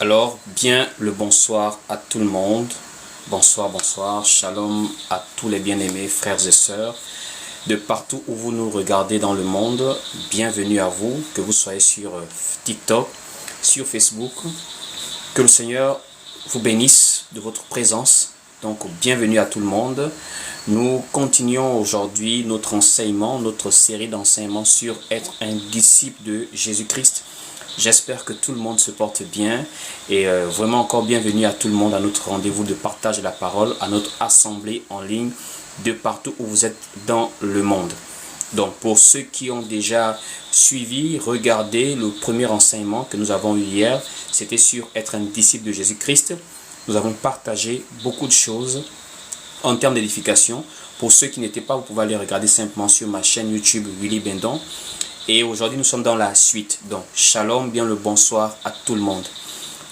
Alors, bien le bonsoir à tout le monde. Bonsoir, bonsoir. Shalom à tous les bien-aimés frères et sœurs de partout où vous nous regardez dans le monde. Bienvenue à vous, que vous soyez sur TikTok, sur Facebook. Que le Seigneur vous bénisse de votre présence. Donc, bienvenue à tout le monde. Nous continuons aujourd'hui notre enseignement, notre série d'enseignements sur être un disciple de Jésus-Christ. J'espère que tout le monde se porte bien et vraiment encore bienvenue à tout le monde à notre rendez-vous de partage de la parole, à notre assemblée en ligne de partout où vous êtes dans le monde. Donc pour ceux qui ont déjà suivi, regardez le premier enseignement que nous avons eu hier, c'était sur être un disciple de Jésus-Christ. Nous avons partagé beaucoup de choses en termes d'édification. Pour ceux qui n'étaient pas, vous pouvez aller regarder simplement sur ma chaîne YouTube Willy Bendon. Et aujourd'hui, nous sommes dans la suite. Donc, shalom, bien le bonsoir à tout le monde.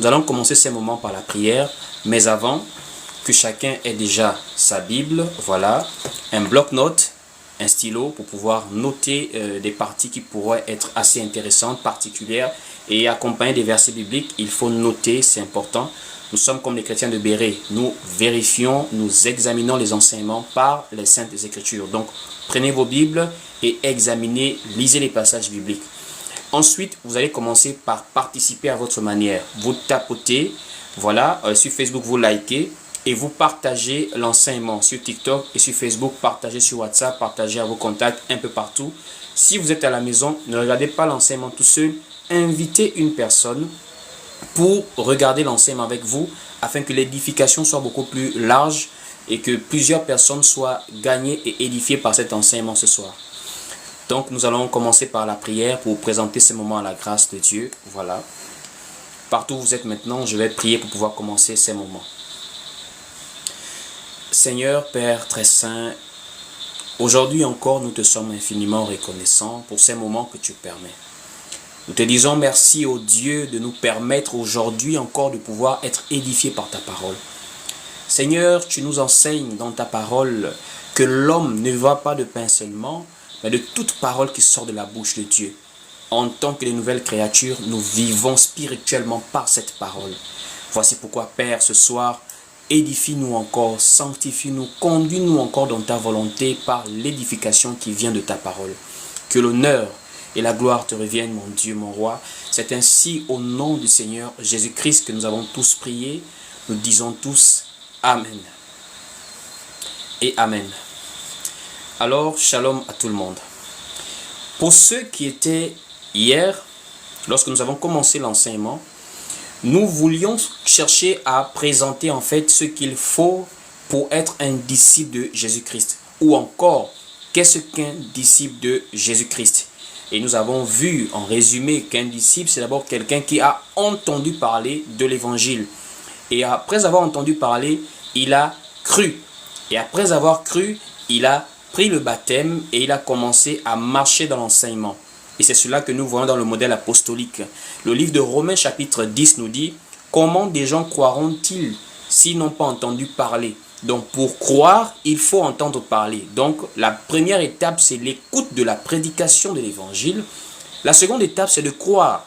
Nous allons commencer ces moments par la prière. Mais avant, que chacun ait déjà sa Bible, voilà, un bloc-notes, un stylo pour pouvoir noter des parties qui pourraient être assez intéressantes, particulières. Et accompagner des versets bibliques, il faut noter, c'est important. Nous sommes comme les chrétiens de Béret. Nous vérifions, nous examinons les enseignements par les Saintes Écritures. Donc, prenez vos Bibles et examinez, lisez les passages bibliques. Ensuite, vous allez commencer par participer à votre manière. Vous tapotez, voilà, sur Facebook, vous likez et vous partagez l'enseignement sur TikTok et sur Facebook, partagez sur WhatsApp, partagez à vos contacts un peu partout. Si vous êtes à la maison, ne regardez pas l'enseignement tout seul, invitez une personne pour regarder l'enseignement avec vous afin que l'édification soit beaucoup plus large et que plusieurs personnes soient gagnées et édifiées par cet enseignement ce soir. Donc nous allons commencer par la prière pour présenter ce moment à la grâce de Dieu. Voilà. Partout où vous êtes maintenant, je vais prier pour pouvoir commencer ces moments. Seigneur, Père très saint, aujourd'hui encore nous te sommes infiniment reconnaissants pour ces moments que tu permets. Nous te disons merci au Dieu de nous permettre aujourd'hui encore de pouvoir être édifiés par ta parole. Seigneur, tu nous enseignes dans ta parole que l'homme ne va pas de pain seulement, mais de toute parole qui sort de la bouche de Dieu. En tant que les nouvelles créatures, nous vivons spirituellement par cette parole. Voici pourquoi, Père, ce soir, édifie-nous encore, sanctifie-nous, conduis-nous encore dans ta volonté par l'édification qui vient de ta parole. Que l'honneur et la gloire te reviennent, mon Dieu, mon roi. C'est ainsi, au nom du Seigneur Jésus-Christ, que nous avons tous prié. Nous disons tous Amen. Et Amen. Alors, shalom à tout le monde. Pour ceux qui étaient hier, lorsque nous avons commencé l'enseignement, nous voulions chercher à présenter en fait ce qu'il faut pour être un disciple de Jésus-Christ. Ou encore, qu'est-ce qu'un disciple de Jésus-Christ? Et nous avons vu en résumé qu'un disciple, c'est d'abord quelqu'un qui a entendu parler de l'évangile. Et après avoir entendu parler, il a cru. Et après avoir cru, il a pris le baptême et il a commencé à marcher dans l'enseignement. Et c'est cela que nous voyons dans le modèle apostolique. Le livre de Romains chapitre 10 nous dit « Comment des gens croiront-ils s'ils n'ont pas entendu parler ?» Donc pour croire, il faut entendre parler. Donc la première étape, c'est l'écoute de la prédication de l'évangile. La seconde étape, c'est de croire.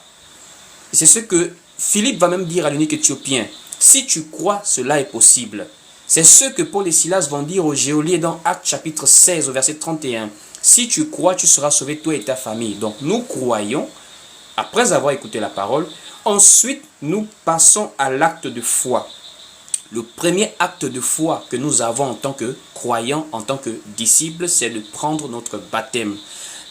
C'est ce que Philippe va même dire à l'unique Éthiopien. Si tu crois, cela est possible. C'est ce que Paul et Silas vont dire aux geôliers dans Actes chapitre 16 au verset 31. Si tu crois, tu seras sauvé toi et ta famille. Donc nous croyons, après avoir écouté la parole. Ensuite, nous passons à l'acte de foi. Le premier acte de foi que nous avons en tant que croyants, en tant que disciples, c'est de prendre notre baptême.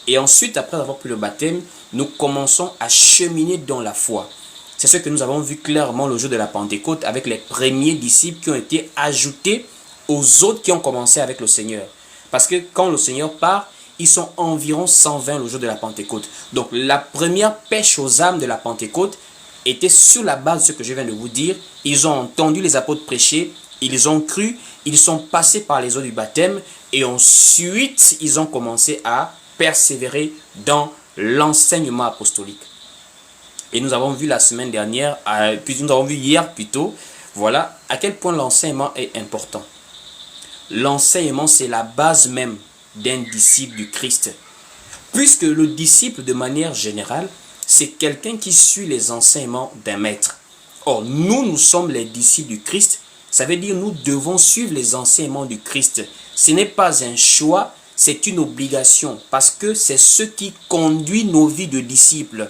Et ensuite, après avoir pris le baptême, nous commençons à cheminer dans la foi. C'est ce que nous avons vu clairement le jour de la Pentecôte avec les premiers disciples qui ont été ajoutés aux autres qui ont commencé avec le Seigneur. Parce que quand le Seigneur part, ils sont environ 120 le jour de la Pentecôte. Donc la première pêche aux âmes de la Pentecôte était sur la base de ce que je viens de vous dire. Ils ont entendu les apôtres prêcher, ils ont cru, ils sont passés par les eaux du baptême et ensuite ils ont commencé à persévérer dans l'enseignement apostolique. Et nous avons vu la semaine dernière, puis nous avons vu hier plutôt, voilà à quel point l'enseignement est important. L'enseignement, c'est la base même d'un disciple du Christ. Puisque le disciple, de manière générale, c'est quelqu'un qui suit les enseignements d'un maître. Or, nous sommes les disciples du Christ. Ça veut dire nous devons suivre les enseignements du Christ. Ce n'est pas un choix, c'est une obligation. Parce que c'est ce qui conduit nos vies de disciples.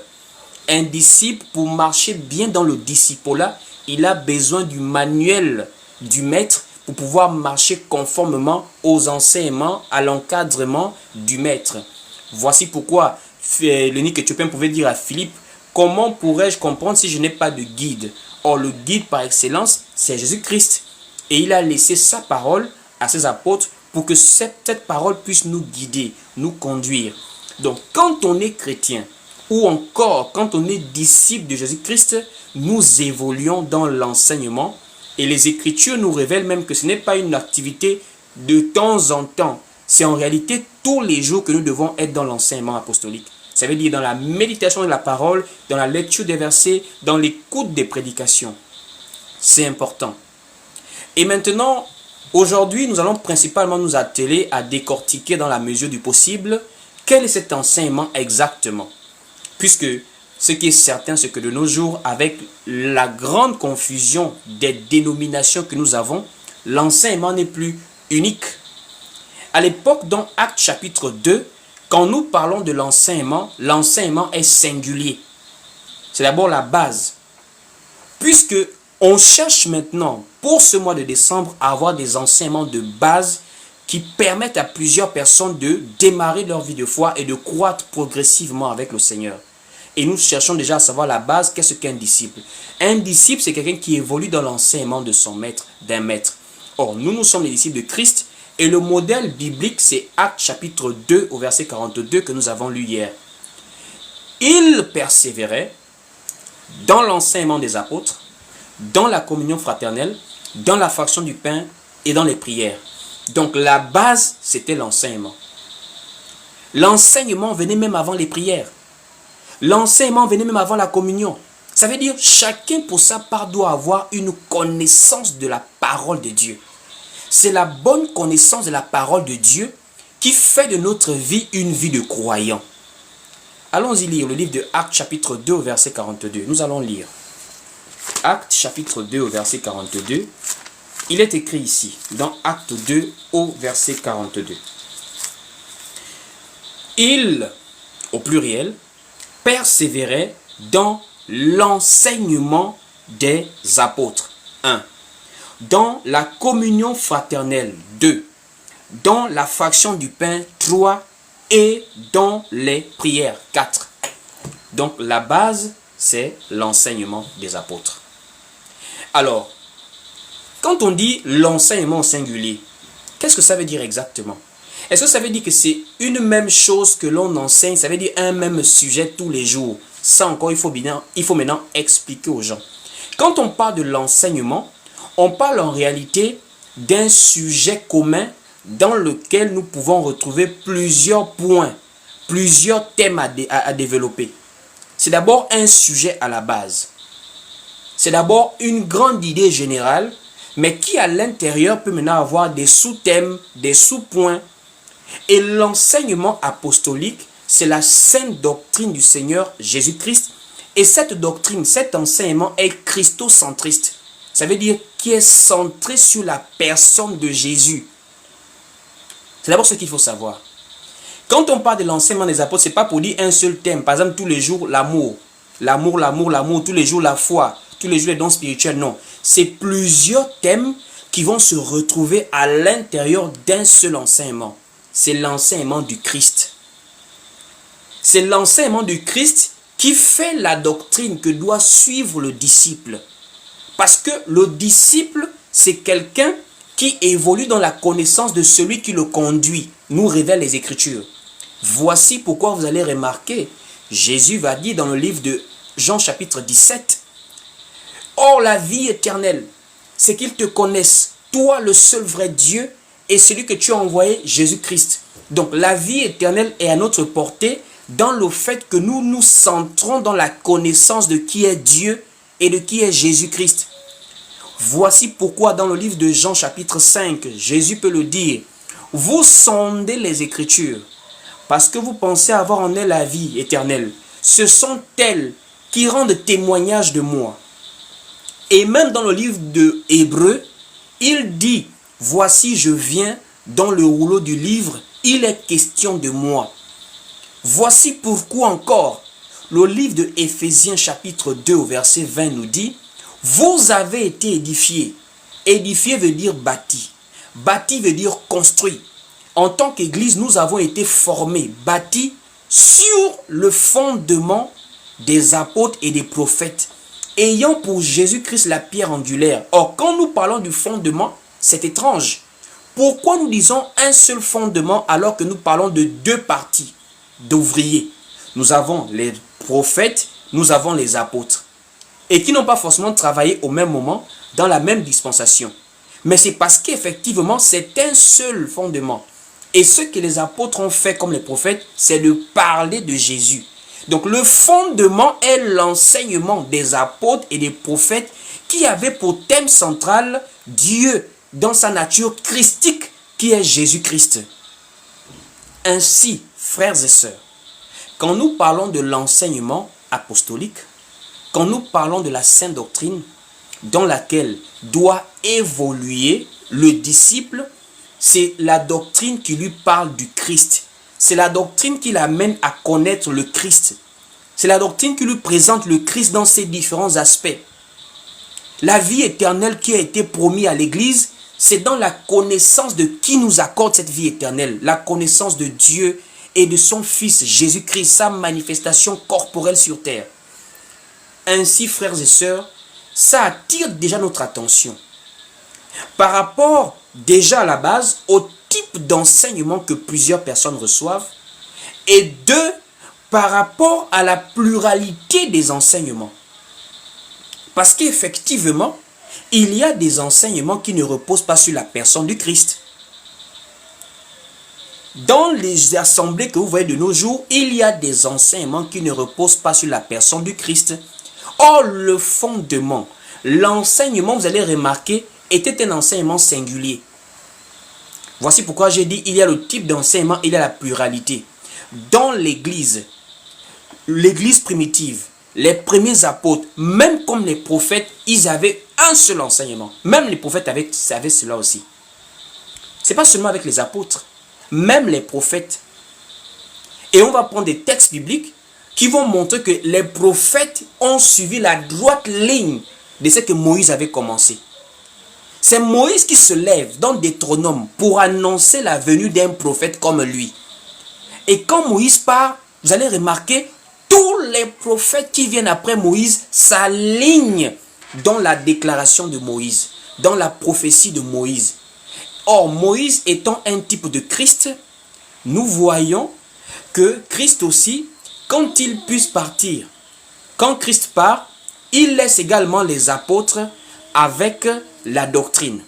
Un disciple, pour marcher bien dans le disciple-là, il a besoin du manuel du maître pour pouvoir marcher conformément aux enseignements, à l'encadrement du maître. Voici pourquoi l'unique éthiopien pouvait dire à Philippe, comment pourrais-je comprendre si je n'ai pas de guide? Or, le guide par excellence, c'est Jésus-Christ. Et il a laissé sa parole à ses apôtres pour que cette parole puisse nous guider, nous conduire. Donc, quand on est chrétien, ou encore quand on est disciple de Jésus-Christ, nous évoluons dans l'enseignement. Et les Écritures nous révèlent même que ce n'est pas une activité de temps en temps. C'est en réalité tous les jours que nous devons être dans l'enseignement apostolique. Ça veut dire dans la méditation de la parole, dans la lecture des versets, dans l'écoute des prédications. C'est important. Et maintenant, aujourd'hui, nous allons principalement nous atteler à décortiquer dans la mesure du possible quel est cet enseignement exactement. Puisque ce qui est certain, c'est que de nos jours, avec la grande confusion des dénominations que nous avons, l'enseignement n'est plus unique. À l'époque, dans Actes chapitre 2, quand nous parlons de l'enseignement, l'enseignement est singulier. C'est d'abord la base. Puisque on cherche maintenant, pour ce mois de décembre, à avoir des enseignements de base qui permettent à plusieurs personnes de démarrer leur vie de foi et de croître progressivement avec le Seigneur. Et nous cherchons déjà à savoir la base, qu'est-ce qu'un disciple? Un disciple, c'est quelqu'un qui évolue dans l'enseignement de son maître, d'un maître. Or, nous sommes les disciples de Christ. Et le modèle biblique, c'est Actes chapitre 2 au verset 42 que nous avons lu hier. Il persévérait dans l'enseignement des apôtres, dans la communion fraternelle, dans la fraction du pain et dans les prières. Donc la base, c'était l'enseignement. L'enseignement venait même avant les prières. L'enseignement venait même avant la communion. Ça veut dire chacun pour sa part doit avoir une connaissance de la parole de Dieu. C'est la bonne connaissance de la parole de Dieu qui fait de notre vie une vie de croyant. Allons-y lire le livre de Actes chapitre 2 au verset 42. Nous allons lire. Actes chapitre 2 au verset 42. Il est écrit ici, dans Actes 2 au verset 42. Il, au pluriel, persévérait dans l'enseignement des apôtres. 1. Dans la communion fraternelle. 2. Dans la fraction du pain. 3. Et dans les prières. 4. Donc la base, c'est l'enseignement des apôtres. Alors, quand on dit l'enseignement singulier, qu'est-ce que ça veut dire exactement? Est-ce que ça veut dire que c'est une même chose que l'on enseigne? Ça veut dire un même sujet tous les jours? Ça encore, il faut maintenant expliquer aux gens. Quand on parle de l'enseignement, on parle en réalité d'un sujet commun dans lequel nous pouvons retrouver plusieurs points, plusieurs thèmes à développer. C'est d'abord un sujet à la base. C'est d'abord une grande idée générale, mais qui à l'intérieur peut maintenant avoir des sous-thèmes, des sous-points. Et l'enseignement apostolique, c'est la sainte doctrine du Seigneur Jésus-Christ. Et cette doctrine, cet enseignement est christocentriste. Ça veut dire qui est centré sur la personne de Jésus. C'est d'abord ce qu'il faut savoir. Quand on parle de l'enseignement des apôtres, ce n'est pas pour dire un seul thème. Par exemple, tous les jours, l'amour. L'amour, l'amour, l'amour. Tous les jours, la foi. Tous les jours, les dons spirituels. Non. C'est plusieurs thèmes qui vont se retrouver à l'intérieur d'un seul enseignement. C'est l'enseignement du Christ. C'est l'enseignement du Christ qui fait la doctrine que doit suivre le disciple. Parce que le disciple, c'est quelqu'un qui évolue dans la connaissance de celui qui le conduit, nous révèle les Écritures. Voici pourquoi vous allez remarquer, Jésus va dire dans le livre de Jean chapitre 17, « Or la vie éternelle, c'est qu'ils te connaissent, toi le seul vrai Dieu, et celui que tu as envoyé, Jésus-Christ. » Donc la vie éternelle est à notre portée dans le fait que nous nous centrons dans la connaissance de qui est Dieu et de qui est Jésus-Christ. Voici pourquoi dans le livre de Jean chapitre 5, Jésus peut le dire. Vous sondez les Écritures parce que vous pensez avoir en elles la vie éternelle. Ce sont elles qui rendent témoignage de moi. Et même dans le livre de Hébreux, il dit, voici je viens, dans le rouleau du livre, il est question de moi. Voici pourquoi encore, le livre de Éphésiens chapitre 2 au verset 20 nous dit, vous avez été édifiés. Édifié veut dire bâti. Bâti veut dire construit. En tant qu'Église, nous avons été formés, bâtis sur le fondement des apôtres et des prophètes, ayant pour Jésus-Christ la pierre angulaire. Or, quand nous parlons du fondement, c'est étrange. Pourquoi nous disons un seul fondement alors que nous parlons de deux parties d'ouvriers? Nous avons les prophètes, nous avons les apôtres. Et qui n'ont pas forcément travaillé au même moment, dans la même dispensation. Mais c'est parce qu'effectivement, c'est un seul fondement. Et ce que les apôtres ont fait comme les prophètes, c'est de parler de Jésus. Donc le fondement est l'enseignement des apôtres et des prophètes qui avaient pour thème central Dieu dans sa nature christique qui est Jésus-Christ. Ainsi, frères et sœurs, quand nous parlons de l'enseignement apostolique, quand nous parlons de la sainte doctrine dans laquelle doit évoluer le disciple, c'est la doctrine qui lui parle du Christ. C'est la doctrine qui l'amène à connaître le Christ. C'est la doctrine qui lui présente le Christ dans ses différents aspects. La vie éternelle qui a été promise à l'Église, c'est dans la connaissance de qui nous accorde cette vie éternelle. La connaissance de Dieu et de son Fils Jésus-Christ, sa manifestation corporelle sur terre. Ainsi, frères et sœurs, ça attire déjà notre attention. Par rapport déjà à la base au type d'enseignement que plusieurs personnes reçoivent, et deux, par rapport à la pluralité des enseignements. Parce qu'effectivement, il y a des enseignements qui ne reposent pas sur la personne du Christ. Dans les assemblées que vous voyez de nos jours, il y a des enseignements qui ne reposent pas sur la personne du Christ. Or, le fondement, l'enseignement, vous allez remarquer, était un enseignement singulier. Voici pourquoi j'ai dit, il y a le type d'enseignement, il y a la pluralité. Dans l'Église primitive, les premiers apôtres, même comme les prophètes, ils avaient un seul enseignement. Même les prophètes avaient cela aussi. Ce n'est pas seulement avec les apôtres, même les prophètes. Et on va prendre des textes bibliques qui vont montrer que les prophètes ont suivi la droite ligne de ce que Moïse avait commencé. C'est Moïse qui se lève dans Deutéronome pour annoncer la venue d'un prophète comme lui. Et quand Moïse part, vous allez remarquer, tous les prophètes qui viennent après Moïse s'alignent dans la déclaration de Moïse, dans la prophétie de Moïse. Or, Moïse étant un type de Christ, nous voyons que Christ aussi, quand il puisse partir, quand Christ part, il laisse également les apôtres avec la doctrine.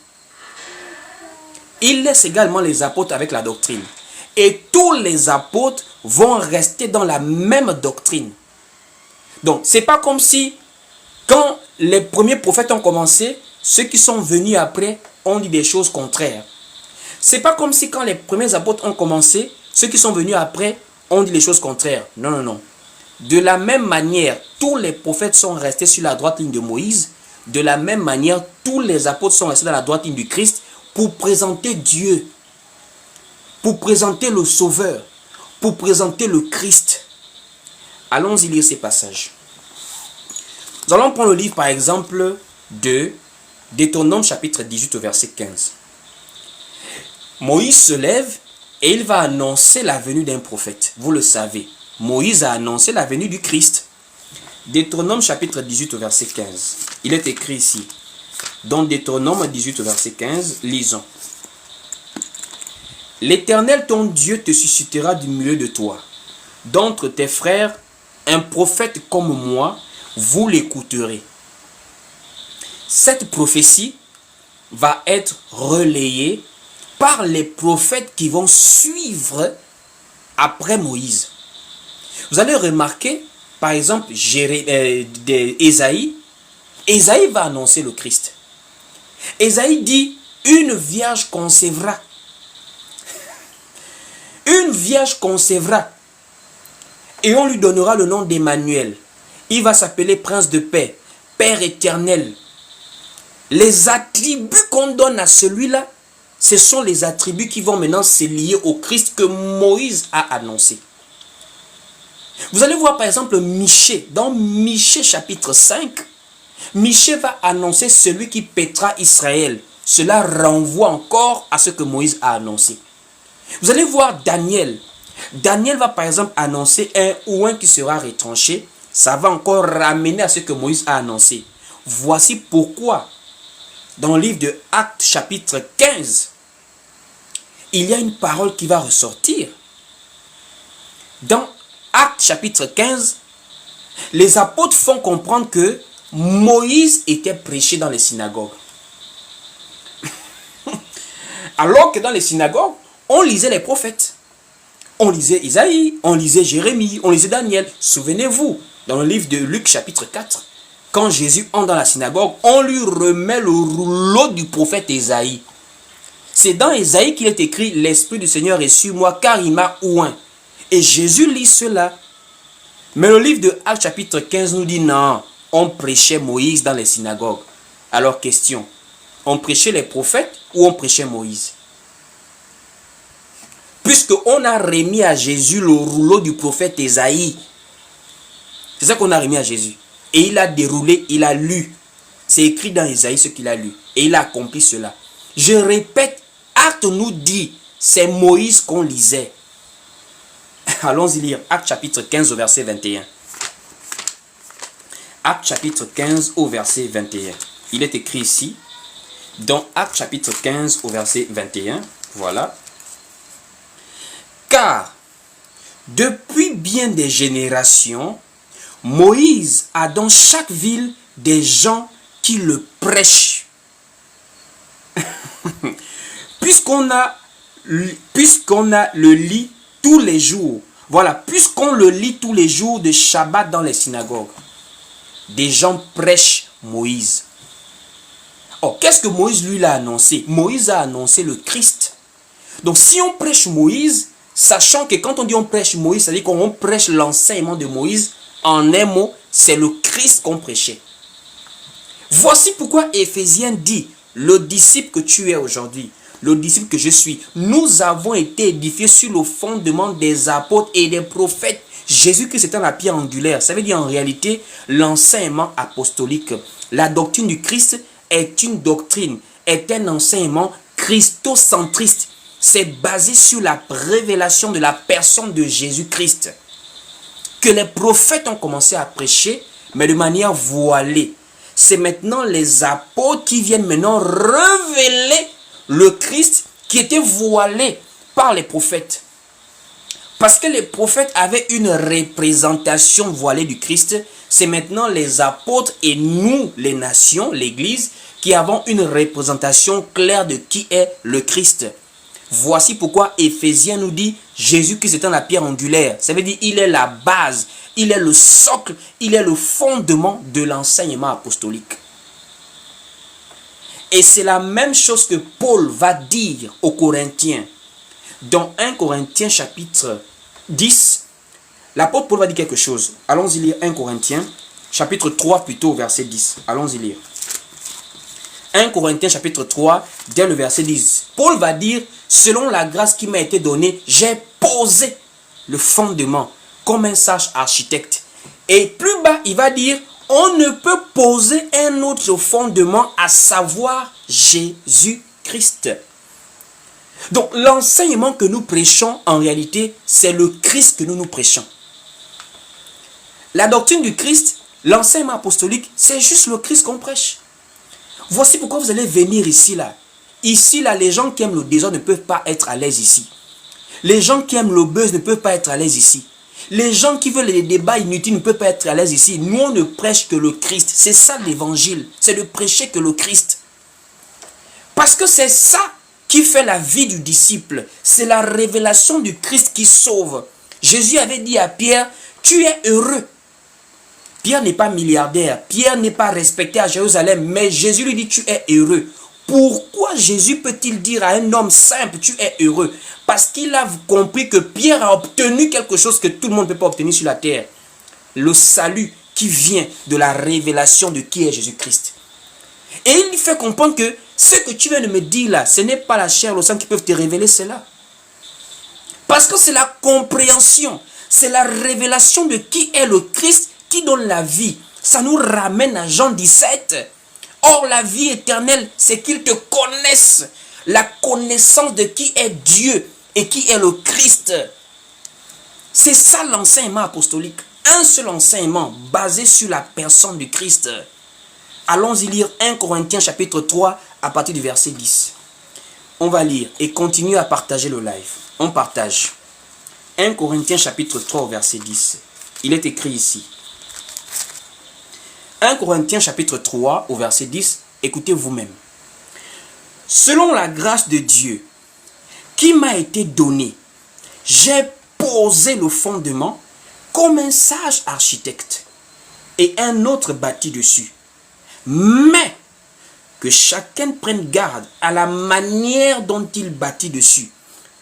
Il laisse également les apôtres avec la doctrine. Et tous les apôtres vont rester dans la même doctrine. Donc, c'est pas comme si, quand les premiers prophètes ont commencé, ceux qui sont venus après ont dit des choses contraires. C'est pas comme si, quand les premiers apôtres ont commencé, ceux qui sont venus après ont dit les choses contraires. Non, non, non. De la même manière, tous les prophètes sont restés sur la droite ligne de Moïse. De la même manière, tous les apôtres sont restés dans la droite ligne du Christ pour présenter Dieu, pour présenter le Sauveur, pour présenter le Christ. Allons-y lire ces passages. Nous allons prendre le livre par exemple de Deutéronome chapitre 18 au verset 15. Moïse se lève et il va annoncer la venue d'un prophète. Vous le savez, Moïse a annoncé la venue du Christ. Deutéronome chapitre 18 au verset 15. Il est écrit ici. Dans Deutéronome 18 au verset 15, lisons. L'Éternel ton Dieu te suscitera du milieu de toi, d'entre tes frères, un prophète comme moi, vous l'écouterez. Cette prophétie va être relayée par les prophètes qui vont suivre après Moïse. Vous allez remarquer, par exemple, Ésaïe. Ésaïe va annoncer le Christ. Ésaïe dit, une vierge concevra. Une vierge concevra. Et on lui donnera le nom d'Emmanuel. Il va s'appeler Prince de paix, Père éternel. Les attributs qu'on donne à celui-là, ce sont les attributs qui vont maintenant se lier au Christ que Moïse a annoncé. Vous allez voir par exemple Michée, dans Michée chapitre 5, Michée va annoncer celui qui paîtra Israël. Cela renvoie encore à ce que Moïse a annoncé. Vous allez voir Daniel. Daniel va par exemple annoncer un ouin qui sera retranché. Ça va encore ramener à ce que Moïse a annoncé. Voici pourquoi, dans le livre de Actes chapitre 15, il y a une parole qui va ressortir. Dans Actes chapitre 15, les apôtres font comprendre que Moïse était prêché dans les synagogues. Alors que dans les synagogues, on lisait les prophètes. On lisait Isaïe, on lisait Jérémie, on lisait Daniel. Souvenez-vous, dans le livre de Luc chapitre 4, quand Jésus entre dans la synagogue, on lui remet le rouleau du prophète Isaïe. C'est dans Isaïe qu'il est écrit « L'Esprit du Seigneur est sur moi car il m'a oint ». Et Jésus lit cela. Mais le livre de Actes chapitre 15 nous dit non, on prêchait Moïse dans les synagogues. Alors question, on prêchait les prophètes ou on prêchait Moïse? Puisqu'on a remis à Jésus le rouleau du prophète Isaïe. C'est ça qu'on a remis à Jésus. Et il a déroulé, il a lu. C'est écrit dans Isaïe ce qu'il a lu. Et il a accompli cela. Je répète, Acte nous dit, c'est Moïse qu'on lisait. Allons-y lire Acte chapitre 15 au verset 21. Acte chapitre 15 au verset 21. Il est écrit ici, dans Acte chapitre 15 au verset 21. Voilà. Car, depuis bien des générations, Moïse a dans chaque ville des gens qui le prêchent. Puisqu'on a le lit tous les jours. Voilà, puisqu'on le lit tous les jours de Shabbat dans les synagogues. Des gens prêchent Moïse. Oh, qu'est-ce que Moïse lui l'a annoncé? Moïse a annoncé le Christ. Donc si on prêche Moïse, sachant que quand on dit on prêche Moïse, ça veut dire qu'on prêche l'enseignement de Moïse, en un mot, c'est le Christ qu'on prêchait. Voici pourquoi Éphésiens dit, le disciple que tu es aujourd'hui, le disciple que je suis, nous avons été édifiés sur le fondement des apôtres et des prophètes. Jésus-Christ étant la pierre angulaire. Ça veut dire en réalité l'enseignement apostolique. La doctrine du Christ est une doctrine, est un enseignement christocentriste. C'est basé sur la révélation de la personne de Jésus-Christ. Que les prophètes ont commencé à prêcher, mais de manière voilée. C'est maintenant les apôtres qui viennent maintenant révéler le Christ qui était voilé par les prophètes. Parce que les prophètes avaient une représentation voilée du Christ, c'est maintenant les apôtres et nous, les nations, l'Église, qui avons une représentation claire de qui est le Christ. Voici pourquoi Éphésiens nous dit Jésus-Christ étant la pierre angulaire. Ça veut dire il est la base, il est le socle, il est le fondement de l'enseignement apostolique. Et c'est la même chose que Paul va dire aux Corinthiens. Dans 1 Corinthiens chapitre 10, l'apôtre Paul va dire quelque chose. Allons-y lire 1 Corinthiens chapitre 3 plutôt verset 10. Allons-y lire. 1 Corinthiens chapitre 3 dès le verset 10. Paul va dire, selon la grâce qui m'a été donnée, j'ai posé le fondement comme un sage architecte. Et plus bas, il va dire, on ne peut poser un autre fondement, à savoir Jésus-Christ. Donc l'enseignement que nous prêchons, en réalité, c'est le Christ que nous prêchons. La doctrine du Christ, l'enseignement apostolique, c'est juste le Christ qu'on prêche. Voici pourquoi vous allez venir ici, là. Ici, là, les gens qui aiment le désordre ne peuvent pas être à l'aise ici. Les gens qui aiment le buzz ne peuvent pas être à l'aise ici. Les gens qui veulent les débats inutiles ne peuvent pas être à l'aise ici. Nous, on ne prêche que le Christ. C'est ça l'évangile. C'est de prêcher que le Christ. Parce que c'est ça qui fait la vie du disciple. C'est la révélation du Christ qui sauve. Jésus avait dit à Pierre, tu es heureux. Pierre n'est pas milliardaire. Pierre n'est pas respecté à Jérusalem. Mais Jésus lui dit, tu es heureux. Pourquoi Jésus peut-il dire à un homme simple, tu es heureux? Parce qu'il a compris que Pierre a obtenu quelque chose que tout le monde ne peut pas obtenir sur la terre. Le salut qui vient de la révélation de qui est Jésus-Christ. Et il lui fait comprendre que ce que tu viens de me dire là, ce n'est pas la chair et le sang qui peuvent te révéler cela. Parce que c'est la compréhension, c'est la révélation de qui est le Christ qui donne la vie. Ça nous ramène à Jean 17. Or, la vie éternelle, c'est qu'ils te connaissent. La connaissance de qui est Dieu et qui est le Christ. C'est ça l'enseignement apostolique. Un seul enseignement basé sur la personne du Christ. Allons-y lire 1 Corinthiens chapitre 3 à partir du verset 10. On va lire et continuer à partager le live. On partage. 1 Corinthiens chapitre 3 au verset 10. Il est écrit ici. 1 Corinthiens chapitre 3 au verset 10. Écoutez vous-même. Selon la grâce de Dieu qui m'a été donnée, j'ai posé le fondement comme un sage architecte et un autre bâti dessus. Mais que chacun prenne garde à la manière dont il bâtit dessus.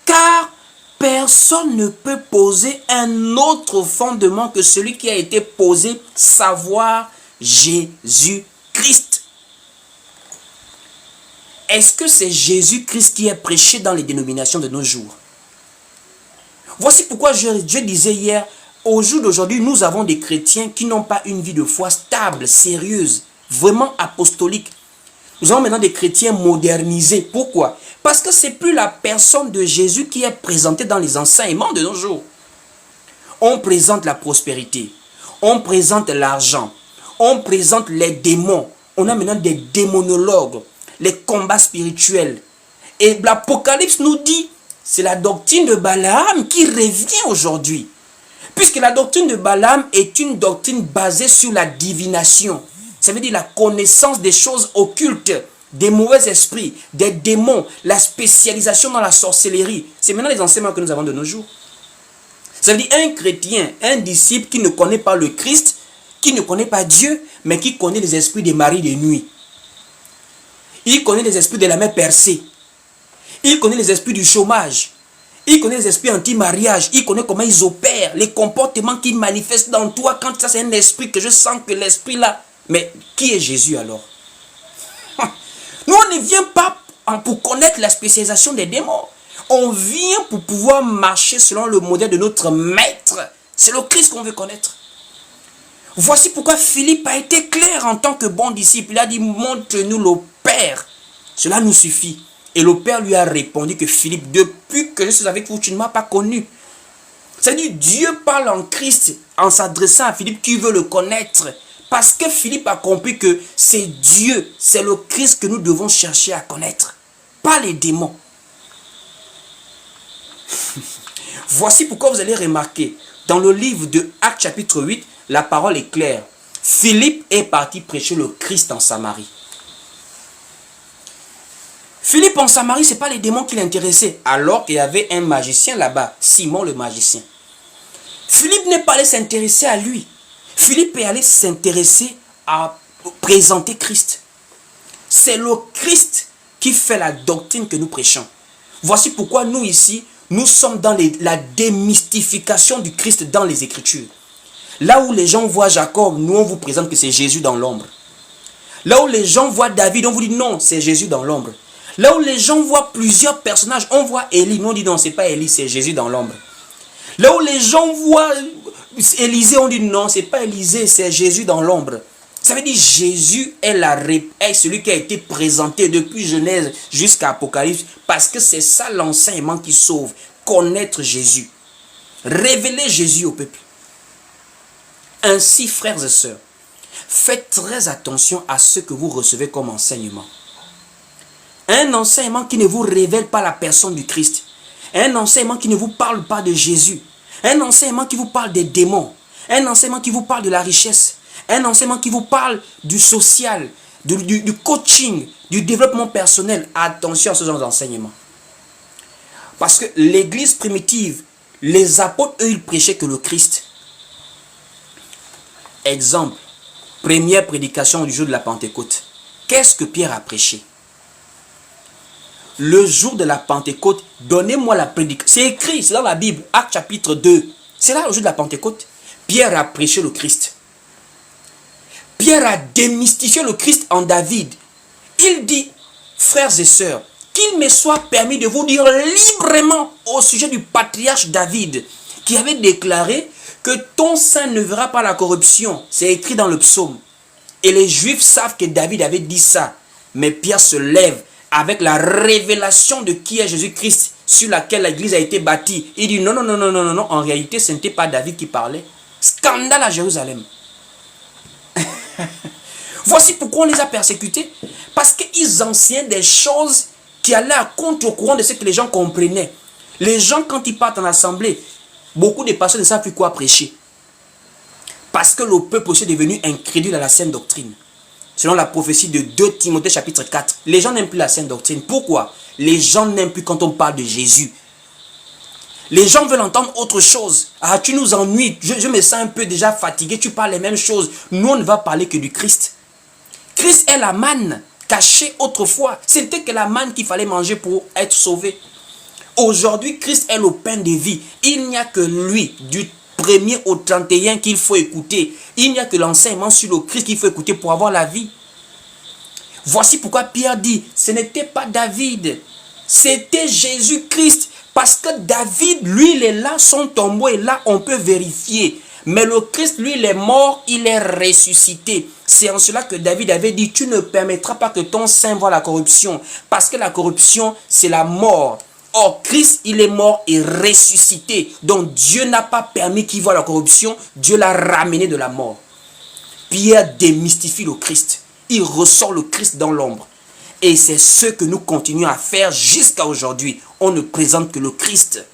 Car personne ne peut poser un autre fondement que celui qui a été posé, savoir Jésus-Christ. Est-ce que c'est Jésus-Christ qui est prêché dans les dénominations de nos jours? Voici pourquoi je disais hier, au jour d'aujourd'hui, nous avons des chrétiens qui n'ont pas une vie de foi stable, sérieuse, vraiment apostolique. Nous avons maintenant des chrétiens modernisés. Pourquoi? Parce que ce n'est plus la personne de Jésus qui est présentée dans les enseignements de nos jours. On présente la prospérité, on présente l'argent, on présente les démons. On a maintenant des démonologues, les combats spirituels. Et l'Apocalypse nous dit, c'est la doctrine de Balaam qui revient aujourd'hui. Puisque la doctrine de Balaam est une doctrine basée sur la divination. Ça veut dire la connaissance des choses occultes, des mauvais esprits, des démons, la spécialisation dans la sorcellerie. C'est maintenant les enseignements que nous avons de nos jours. Ça veut dire un chrétien, un disciple qui ne connaît pas le Christ, qui ne connaît pas Dieu, mais qui connaît les esprits des maris de nuit. Il connaît les esprits de la main percée. Il connaît les esprits du chômage. Il connaît les esprits anti-mariage. Il connaît comment ils opèrent, les comportements qu'ils manifestent dans toi. Quand ça c'est un esprit que je sens que l'esprit là. Mais qui est Jésus alors? Nous on ne vient pas pour connaître la spécialisation des démons. On vient pour pouvoir marcher selon le modèle de notre maître. C'est le Christ qu'on veut connaître. Voici pourquoi Philippe a été clair en tant que bon disciple. Il a dit, montre-nous le Père. Cela nous suffit. Et le Père lui a répondu que Philippe, depuis que je suis avec vous, tu ne m'as pas connu. C'est-à-dire, Dieu parle en Christ en s'adressant à Philippe qui veut le connaître. Parce que Philippe a compris que c'est Dieu, c'est le Christ que nous devons chercher à connaître. Pas les démons. Voici pourquoi vous allez remarquer, dans le livre de Actes chapitre 8, la parole est claire. Philippe est parti prêcher le Christ en Samarie. Philippe en Samarie, ce n'est pas les démons qui l'intéressaient, alors qu'il y avait un magicien là-bas, Simon le magicien. Philippe n'est pas allé s'intéresser à lui. Philippe est allé s'intéresser à présenter Christ. C'est le Christ qui fait la doctrine que nous prêchons. Voici pourquoi nous ici, nous sommes dans la démystification du Christ dans les Écritures. Là où les gens voient Jacob, nous on vous présente que c'est Jésus dans l'ombre. Là où les gens voient David, on vous dit non, c'est Jésus dans l'ombre. Là où les gens voient plusieurs personnages, on voit Élie, nous on dit non, c'est pas Élie, c'est Jésus dans l'ombre. Là où les gens voient Élisée, on dit non, c'est pas Élisée, c'est Jésus dans l'ombre. Ça veut dire Jésus est celui qui a été présenté depuis Genèse jusqu'à Apocalypse, parce que c'est ça l'enseignement qui sauve, connaître Jésus, révéler Jésus au peuple. Ainsi, frères et sœurs, faites très attention à ce que vous recevez comme enseignement. Un enseignement qui ne vous révèle pas la personne du Christ. Un enseignement qui ne vous parle pas de Jésus. Un enseignement qui vous parle des démons. Un enseignement qui vous parle de la richesse. Un enseignement qui vous parle du social, du coaching, du développement personnel. Attention à ce genre d'enseignement. Parce que l'église primitive, les apôtres, eux, ils prêchaient que le Christ. Exemple, première prédication du jour de la Pentecôte. Qu'est-ce que Pierre a prêché? Le jour de la Pentecôte, donnez-moi la prédication. C'est écrit, c'est dans la Bible, Actes chapitre 2. C'est là le jour de la Pentecôte. Pierre a prêché le Christ. Pierre a démystifié le Christ en David. Il dit, frères et sœurs, qu'il me soit permis de vous dire librement au sujet du patriarche David, qui avait déclaré que ton sein ne verra pas la corruption. C'est écrit dans le psaume. Et les Juifs savent que David avait dit ça. Mais Pierre se lève avec la révélation de qui est Jésus-Christ, sur laquelle l'église a été bâtie. Il dit non, non, non, non, non, non, non. En réalité, ce n'était pas David qui parlait. Scandale à Jérusalem. Voici pourquoi on les a persécutés. Parce qu'ils enseignaient des choses qui allaient à contre-courant de ce que les gens comprenaient. Les gens, quand ils partent en assemblée, beaucoup de pasteurs ne savent plus quoi prêcher. Parce que le peuple aussi est devenu incrédule à la saine doctrine. Selon la prophétie de 2 Timothée chapitre 4. Les gens n'aiment plus la saine doctrine. Pourquoi? Les gens n'aiment plus quand on parle de Jésus. Les gens veulent entendre autre chose. Ah, tu nous ennuies. Je me sens un peu déjà fatigué. Tu parles les mêmes choses. Nous, on ne va parler que du Christ. Christ est la manne cachée autrefois. C'était que la manne qu'il fallait manger pour être sauvé. Aujourd'hui, Christ est le pain de vie. Il n'y a que lui, du 1er au 31 qu'il faut écouter. Il n'y a que l'enseignement sur le Christ qu'il faut écouter pour avoir la vie. Voici pourquoi Pierre dit, ce n'était pas David, c'était Jésus-Christ. Parce que David, lui, il est là, son tombeau est là, on peut vérifier. Mais le Christ, lui, il est mort, il est ressuscité. C'est en cela que David avait dit, tu ne permettras pas que ton sein voie la corruption. Parce que la corruption, c'est la mort. Or, Christ, il est mort et ressuscité. Donc, Dieu n'a pas permis qu'il voie la corruption. Dieu l'a ramené de la mort. Pierre démystifie le Christ. Il ressort le Christ dans l'ombre. Et c'est ce que nous continuons à faire jusqu'à aujourd'hui. On ne présente que le Christ.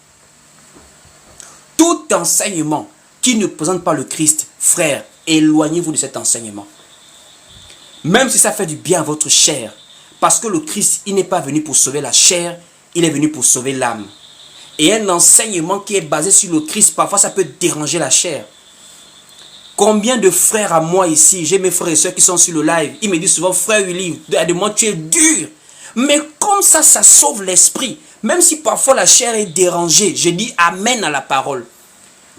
Tout enseignement qui ne présente pas le Christ, frère, éloignez-vous de cet enseignement. Même si ça fait du bien à votre chair. Parce que le Christ, il n'est pas venu pour sauver la chair, il est venu pour sauver l'âme. Et un enseignement qui est basé sur le Christ, parfois ça peut déranger la chair. Combien de frères à moi ici, j'ai mes frères et soeurs qui sont sur le live, ils me disent souvent, frère Willy, de moi tu es dur. Mais comme ça sauve l'esprit. Même si parfois la chair est dérangée, je dis amen à la parole.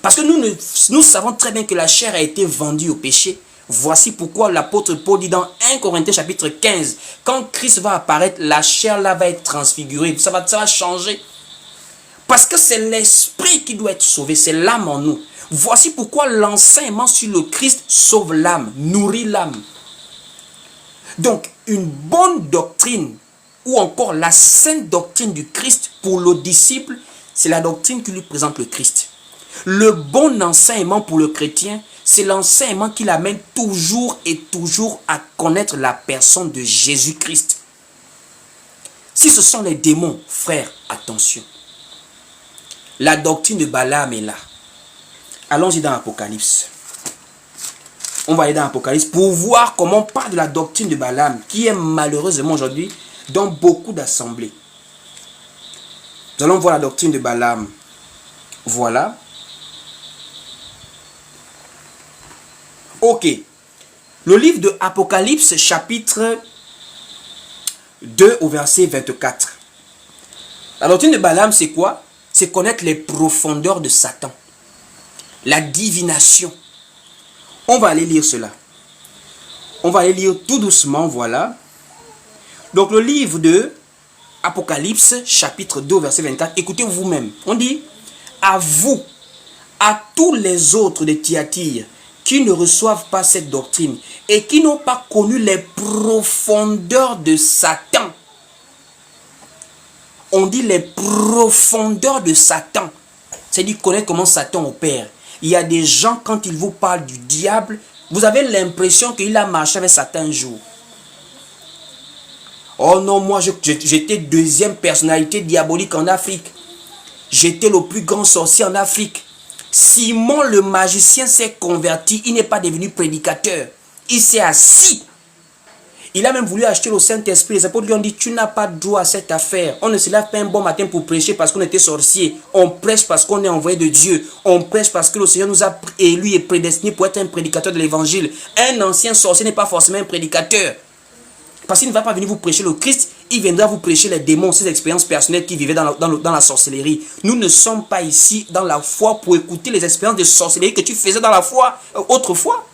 Parce que nous savons très bien que la chair a été vendue au péché. Voici pourquoi l'apôtre Paul dit dans 1 Corinthiens chapitre 15, quand Christ va apparaître, la chair là va être transfigurée, ça va changer. Parce que c'est l'esprit qui doit être sauvé, c'est l'âme en nous. Voici pourquoi l'enseignement sur le Christ sauve l'âme, nourrit l'âme. Donc, une bonne doctrine, ou encore la sainte doctrine du Christ pour le disciple, c'est la doctrine qui lui présente le Christ. Le bon enseignement pour le chrétien, c'est l'enseignement qui l'amène toujours et toujours à connaître la personne de Jésus-Christ. Si ce sont les démons, frères, attention. La doctrine de Balaam est là. Allons-y dans l'Apocalypse. On va aller dans l'Apocalypse pour voir comment on parle de la doctrine de Balaam, qui est malheureusement aujourd'hui dans beaucoup d'assemblées. Nous allons voir la doctrine de Balaam. Voilà. Ok. Le livre de Apocalypse, chapitre 2 au verset 24. La doctrine de Balaam, c'est quoi? C'est connaître les profondeurs de Satan. La divination. On va aller lire cela. On va aller lire tout doucement, voilà. Donc le livre de Apocalypse, chapitre 2, verset 24. Écoutez vous-même. On dit, à vous, à tous les autres de Thyatire, qui ne reçoivent pas cette doctrine et qui n'ont pas connu les profondeurs de Satan. On dit les profondeurs de Satan. C'est-à-dire connaître comment Satan opère. Il y a des gens, quand ils vous parlent du diable, vous avez l'impression qu'il a marché avec Satan un jour. Oh non, moi j'étais deuxième personnalité diabolique en Afrique. J'étais le plus grand sorcier en Afrique. Simon le magicien s'est converti, il n'est pas devenu prédicateur. Il s'est assis. Il a même voulu acheter le Saint-Esprit. Les apôtres lui ont dit, tu n'as pas droit à cette affaire. On ne se lève pas un bon matin pour prêcher parce qu'on était sorcier. On prêche parce qu'on est envoyé de Dieu. On prêche parce que le Seigneur nous a élus et prédestinés pour être un prédicateur de l'évangile. Un ancien sorcier n'est pas forcément un prédicateur. Parce qu'il ne va pas venir vous prêcher le Christ, il viendra vous prêcher les démons, ces expériences personnelles qui vivaient dans la sorcellerie. Nous ne sommes pas ici dans la foi pour écouter les expériences de sorcellerie que tu faisais dans la foi autrefois.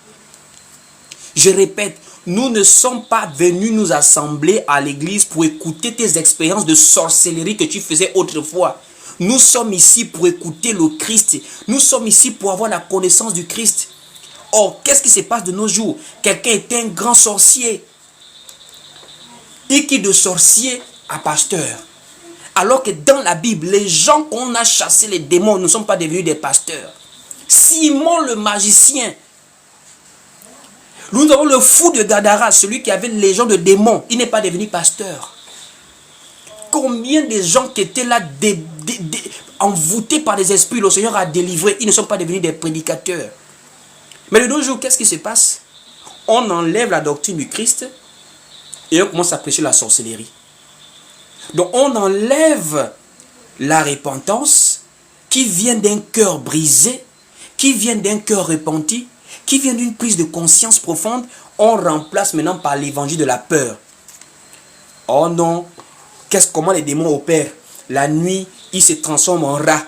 Je répète, Nous ne sommes pas venus nous assembler à l'église pour écouter tes expériences de sorcellerie que tu faisais autrefois. Nous sommes ici pour écouter le Christ. Nous sommes ici pour avoir la connaissance du Christ. Or, qu'est-ce qui se passe de nos jours? Quelqu'un était un grand sorcier. Et qui de sorcier à pasteur. Alors que dans la Bible, les gens qu'on a chassés les démons ne sont pas devenus des pasteurs. Simon le magicien. Nous avons le fou de Gadara, celui qui avait une légion de démons. Il n'est pas devenu pasteur. Combien de gens qui étaient là envoûtés par des esprits, le Seigneur a délivré, ils ne sont pas devenus des prédicateurs. Mais de nos jours, qu'est-ce qui se passe? On enlève la doctrine du Christ et on commence à prêcher la sorcellerie. Donc on enlève la repentance qui vient d'un cœur brisé, qui vient d'un cœur repenti, qui vient d'une prise de conscience profonde. On remplace maintenant par l'évangile de la peur. Oh non, comment les démons opèrent? La nuit, ils se transforment en rats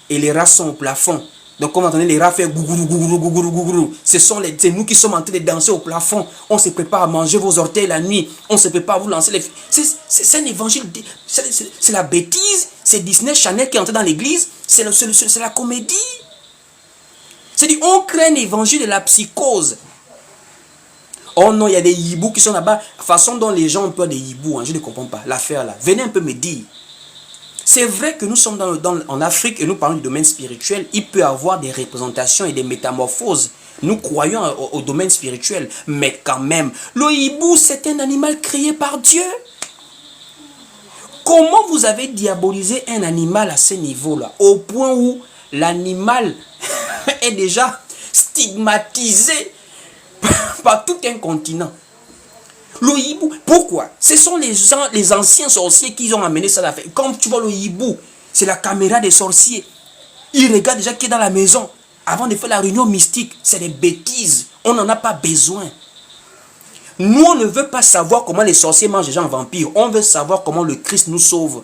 et les rats sont au plafond. Donc, comme vous entendez les rats faire gougourou, gougourou, gougourou, gougourou. C'est nous qui sommes en train de danser au plafond. On se prépare à manger vos orteils la nuit. On se prépare à vous lancer les... C'est un évangile. C'est la bêtise. C'est Disney Channel qui est entré dans l'église. C'est la comédie. C'est-à-dire, on crée un évangile de la psychose. Oh non, il y a des hiboux qui sont là-bas. La façon dont les gens ont peur des hiboux, hein, je ne comprends pas. L'affaire là. Venez un peu me dire. C'est vrai que nous sommes en Afrique et nous parlons du domaine spirituel. Il peut y avoir des représentations et des métamorphoses. Nous croyons au domaine spirituel. Mais quand même, le hibou, c'est un animal créé par Dieu. Comment vous avez diabolisé un animal à ce niveau-là? Au point où l'animal est déjà stigmatisé par tout un continent. Le hibou, pourquoi? Ce sont les anciens sorciers qui ont amené ça à la fête. Comme tu vois le hibou, c'est la caméra des sorciers. Ils regardent déjà qui est dans la maison. Avant de faire la réunion mystique, c'est des bêtises. On n'en a pas besoin. Nous, on ne veut pas savoir comment les sorciers mangent les gens en vampires. On veut savoir comment le Christ nous sauve.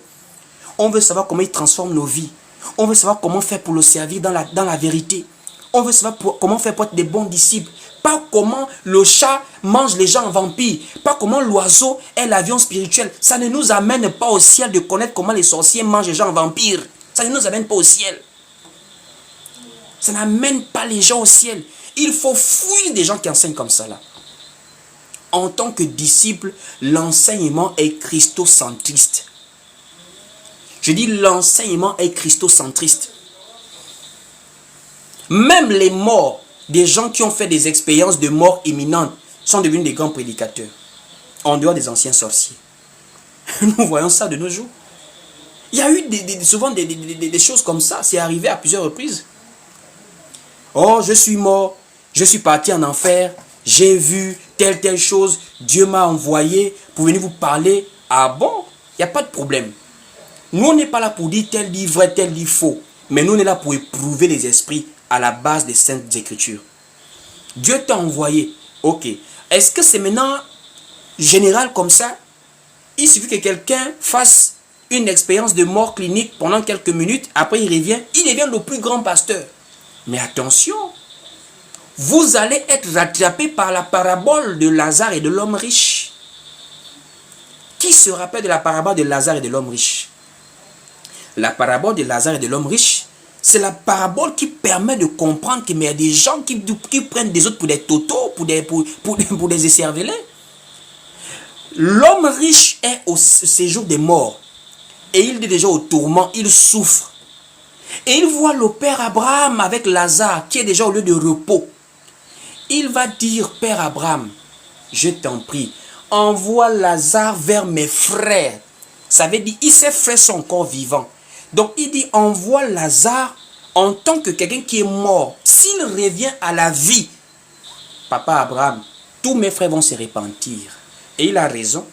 On veut savoir comment il transforme nos vies. On veut savoir comment faire pour le servir dans la vérité. On veut savoir comment faire pour être des bons disciples. Pas comment le chat mange les gens en vampires. Pas comment l'oiseau est l'avion spirituel. Ça ne nous amène pas au ciel de connaître comment les sorciers mangent les gens en vampires. Ça ne nous amène pas au ciel. Ça n'amène pas les gens au ciel. Il faut fuir des gens qui enseignent comme ça là. En tant que disciple, l'enseignement est christocentriste. Je dis l'enseignement est christocentriste. Même les morts, des gens qui ont fait des expériences de mort imminente, sont devenus des grands prédicateurs. En dehors des anciens sorciers. Nous voyons ça de nos jours. Il y a eu souvent des choses comme ça. C'est arrivé à plusieurs reprises. Oh, je suis mort. Je suis parti en enfer. J'ai vu telle chose. Dieu m'a envoyé pour venir vous parler. Ah bon? Il n'y a pas de problème. Nous, on n'est pas là pour dire tel dit vrai, tel dit faux. Mais nous, on est là pour éprouver les esprits à la base des saintes écritures. Dieu t'a envoyé. Ok. Est-ce que c'est maintenant général comme ça? Il suffit que quelqu'un fasse une expérience de mort clinique pendant quelques minutes. Après, il devient le plus grand pasteur. Mais attention, vous allez être rattrapé par la parabole de Lazare et de l'homme riche. Qui se rappelle de la parabole de Lazare et de l'homme riche? La parabole de Lazare et de l'homme riche, c'est la parabole qui permet de comprendre qu'il y a des gens qui prennent des autres pour des totos, pour des écervelés. L'homme riche est au séjour des morts. Et il est déjà au tourment, il souffre. Et il voit le père Abraham avec Lazare qui est déjà au lieu de repos. Il va dire, Père Abraham, je t'en prie, envoie Lazare vers mes frères. Ça veut dire, ses frères sont encore vivants. Donc il dit, envoie Lazare en tant que quelqu'un qui est mort. S'il revient à la vie, Papa Abraham, tous mes frères vont se repentir. Et il a raison.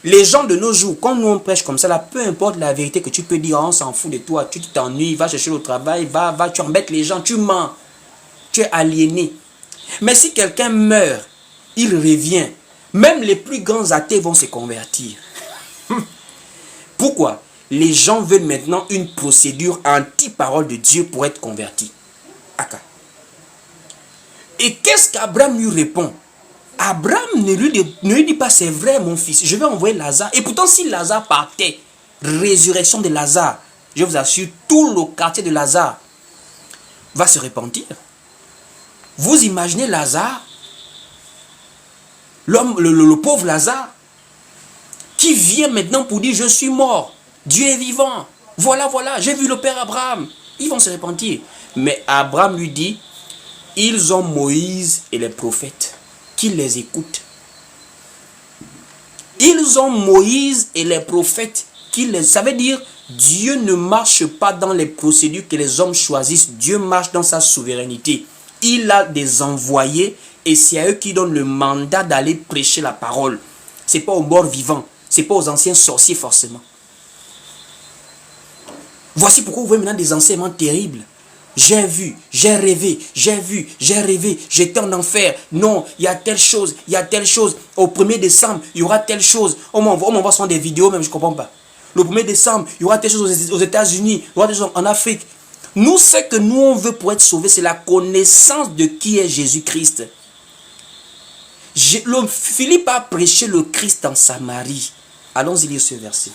Les gens de nos jours, quand nous on prêche comme ça, là, peu importe la vérité que tu peux dire, on s'en fout de toi, tu t'ennuies, va chercher le travail, va, tu embêtes les gens, tu mens, tu es aliéné. Mais si quelqu'un meurt, il revient, même les plus grands athées vont se convertir. Pourquoi? Les gens veulent maintenant une procédure anti-parole de Dieu pour être convertis. Et qu'est-ce qu'Abraham lui répond? Abraham ne lui dit pas, c'est vrai mon fils, je vais envoyer Lazare. Et pourtant si Lazare partait, résurrection de Lazare, je vous assure, tout le quartier de Lazare va se repentir. Vous imaginez Lazare, l'homme, le pauvre Lazare, qui vient maintenant pour dire, je suis mort, Dieu est vivant, voilà, j'ai vu le père Abraham. Ils vont se repentir. Mais Abraham lui dit, ils ont Moïse et les prophètes, qu'ils les écoutent. Ils ont Moïse et les prophètes, ça veut dire, Dieu ne marche pas dans les procédures que les hommes choisissent, Dieu marche dans sa souveraineté. Il a des envoyés et c'est à eux qui donnent le mandat d'aller prêcher la parole. Ce n'est pas aux morts vivants, ce n'est pas aux anciens sorciers forcément. Voici pourquoi vous voyez maintenant des enseignements terribles. J'ai vu, j'ai rêvé, j'étais en enfer. Non, il y a telle chose, Au 1er décembre, il y aura telle chose. On m'envoie souvent des vidéos, même je ne comprends pas. Le 1er décembre, il y aura telle chose aux États-Unis, il y aura telle chose en Afrique. Nous, ce que nous on veut pour être sauvés, c'est la connaissance de qui est Jésus-Christ. Philippe a prêché le Christ en Samarie. Allons-y lire ce verset.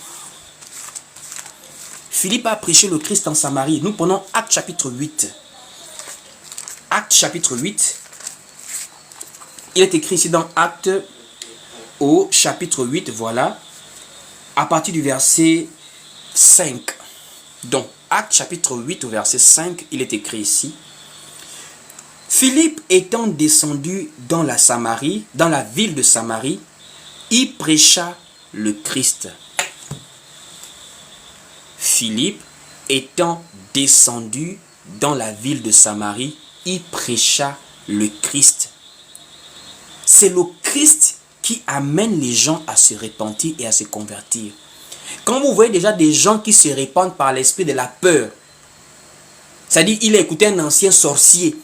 Philippe a prêché le Christ en Samarie. Nous prenons Actes chapitre 8. Actes chapitre 8. Il est écrit ici dans Actes au chapitre 8, voilà. À partir du verset 5. Donc, Actes chapitre 8 au verset 5, il est écrit ici. Philippe étant descendu dans la Samarie, dans la ville de Samarie, il prêcha le Christ. Philippe étant descendu dans la ville de Samarie, il prêcha le Christ. C'est le Christ qui amène les gens à se repentir et à se convertir. Quand vous voyez déjà des gens qui se répandent par l'esprit de la peur, c'est-à-dire il a écouté un ancien sorcier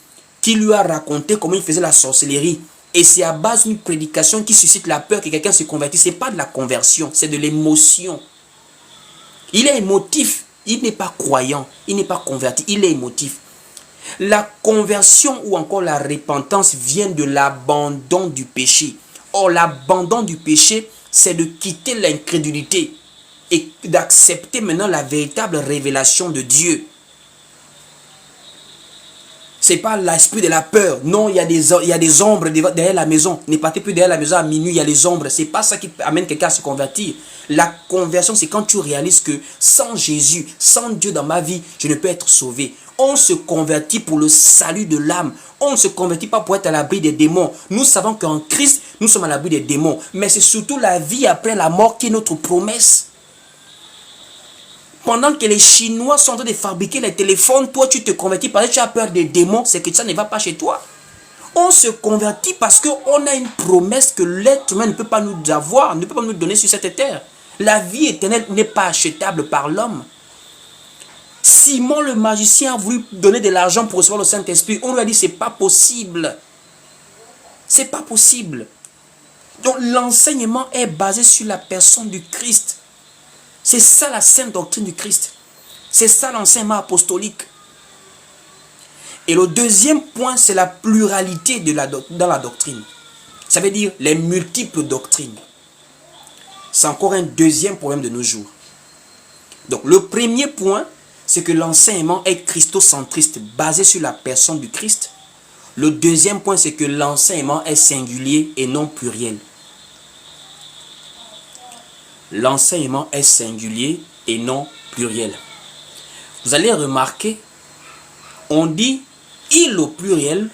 qui lui a raconté comment il faisait la sorcellerie, et c'est à base d'une prédication qui suscite la peur que quelqu'un se convertit. Ce n'est pas de la conversion, c'est de l'émotion. Il est émotif, il n'est pas croyant, il n'est pas converti, il est émotif. La conversion ou encore la repentance vient de l'abandon du péché. Or, l'abandon du péché, c'est de quitter l'incrédulité et d'accepter maintenant la véritable révélation de Dieu. Ce n'est pas l'esprit de la peur. Non, il y a des ombres derrière la maison. Ne partez plus derrière la maison à minuit, il y a les ombres. Ce n'est pas ça qui amène quelqu'un à se convertir. La conversion, c'est quand tu réalises que sans Jésus, sans Dieu dans ma vie, je ne peux être sauvé. On se convertit pour le salut de l'âme. On ne se convertit pas pour être à l'abri des démons. Nous savons qu'en Christ, nous sommes à l'abri des démons. Mais c'est surtout la vie après la mort qui est notre promesse. Pendant que les Chinois sont en train de fabriquer les téléphones, toi tu te convertis parce que tu as peur des démons, c'est que ça ne va pas chez toi. On se convertit parce qu'on a une promesse que l'être humain ne peut pas nous avoir, ne peut pas nous donner sur cette terre. La vie éternelle n'est pas achetable par l'homme. Simon le magicien a voulu donner de l'argent pour recevoir le Saint-Esprit. On lui a dit c'est pas possible. C'est pas possible. Donc l'enseignement est basé sur la personne du Christ. C'est ça la sainte doctrine du Christ. C'est ça l'enseignement apostolique. Et le deuxième point, c'est la pluralité dans la doctrine. Ça veut dire les multiples doctrines. C'est encore un deuxième problème de nos jours. Donc le premier point, c'est que l'enseignement est christocentriste, basé sur la personne du Christ. Le deuxième point, c'est que l'enseignement est singulier et non pluriel. L'enseignement est singulier et non pluriel. Vous allez remarquer, on dit « il au pluriel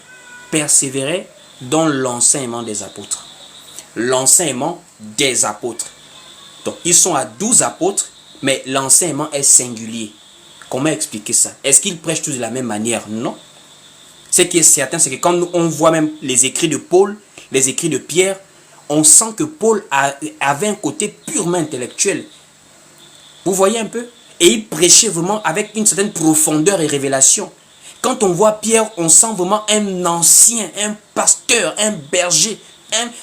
persévérait dans l'enseignement des apôtres ». L'enseignement des apôtres. Donc, ils sont à 12 apôtres, mais l'enseignement est singulier. Comment expliquer ça? Est-ce qu'ils prêchent tous de la même manière? Non. Ce qui est certain, c'est que quand on voit même les écrits de Paul, les écrits de Pierre, on sent que Paul avait un côté purement intellectuel. Vous voyez un peu? Et il prêchait vraiment avec une certaine profondeur et révélation. Quand on voit Pierre, on sent vraiment un ancien, un pasteur, un berger,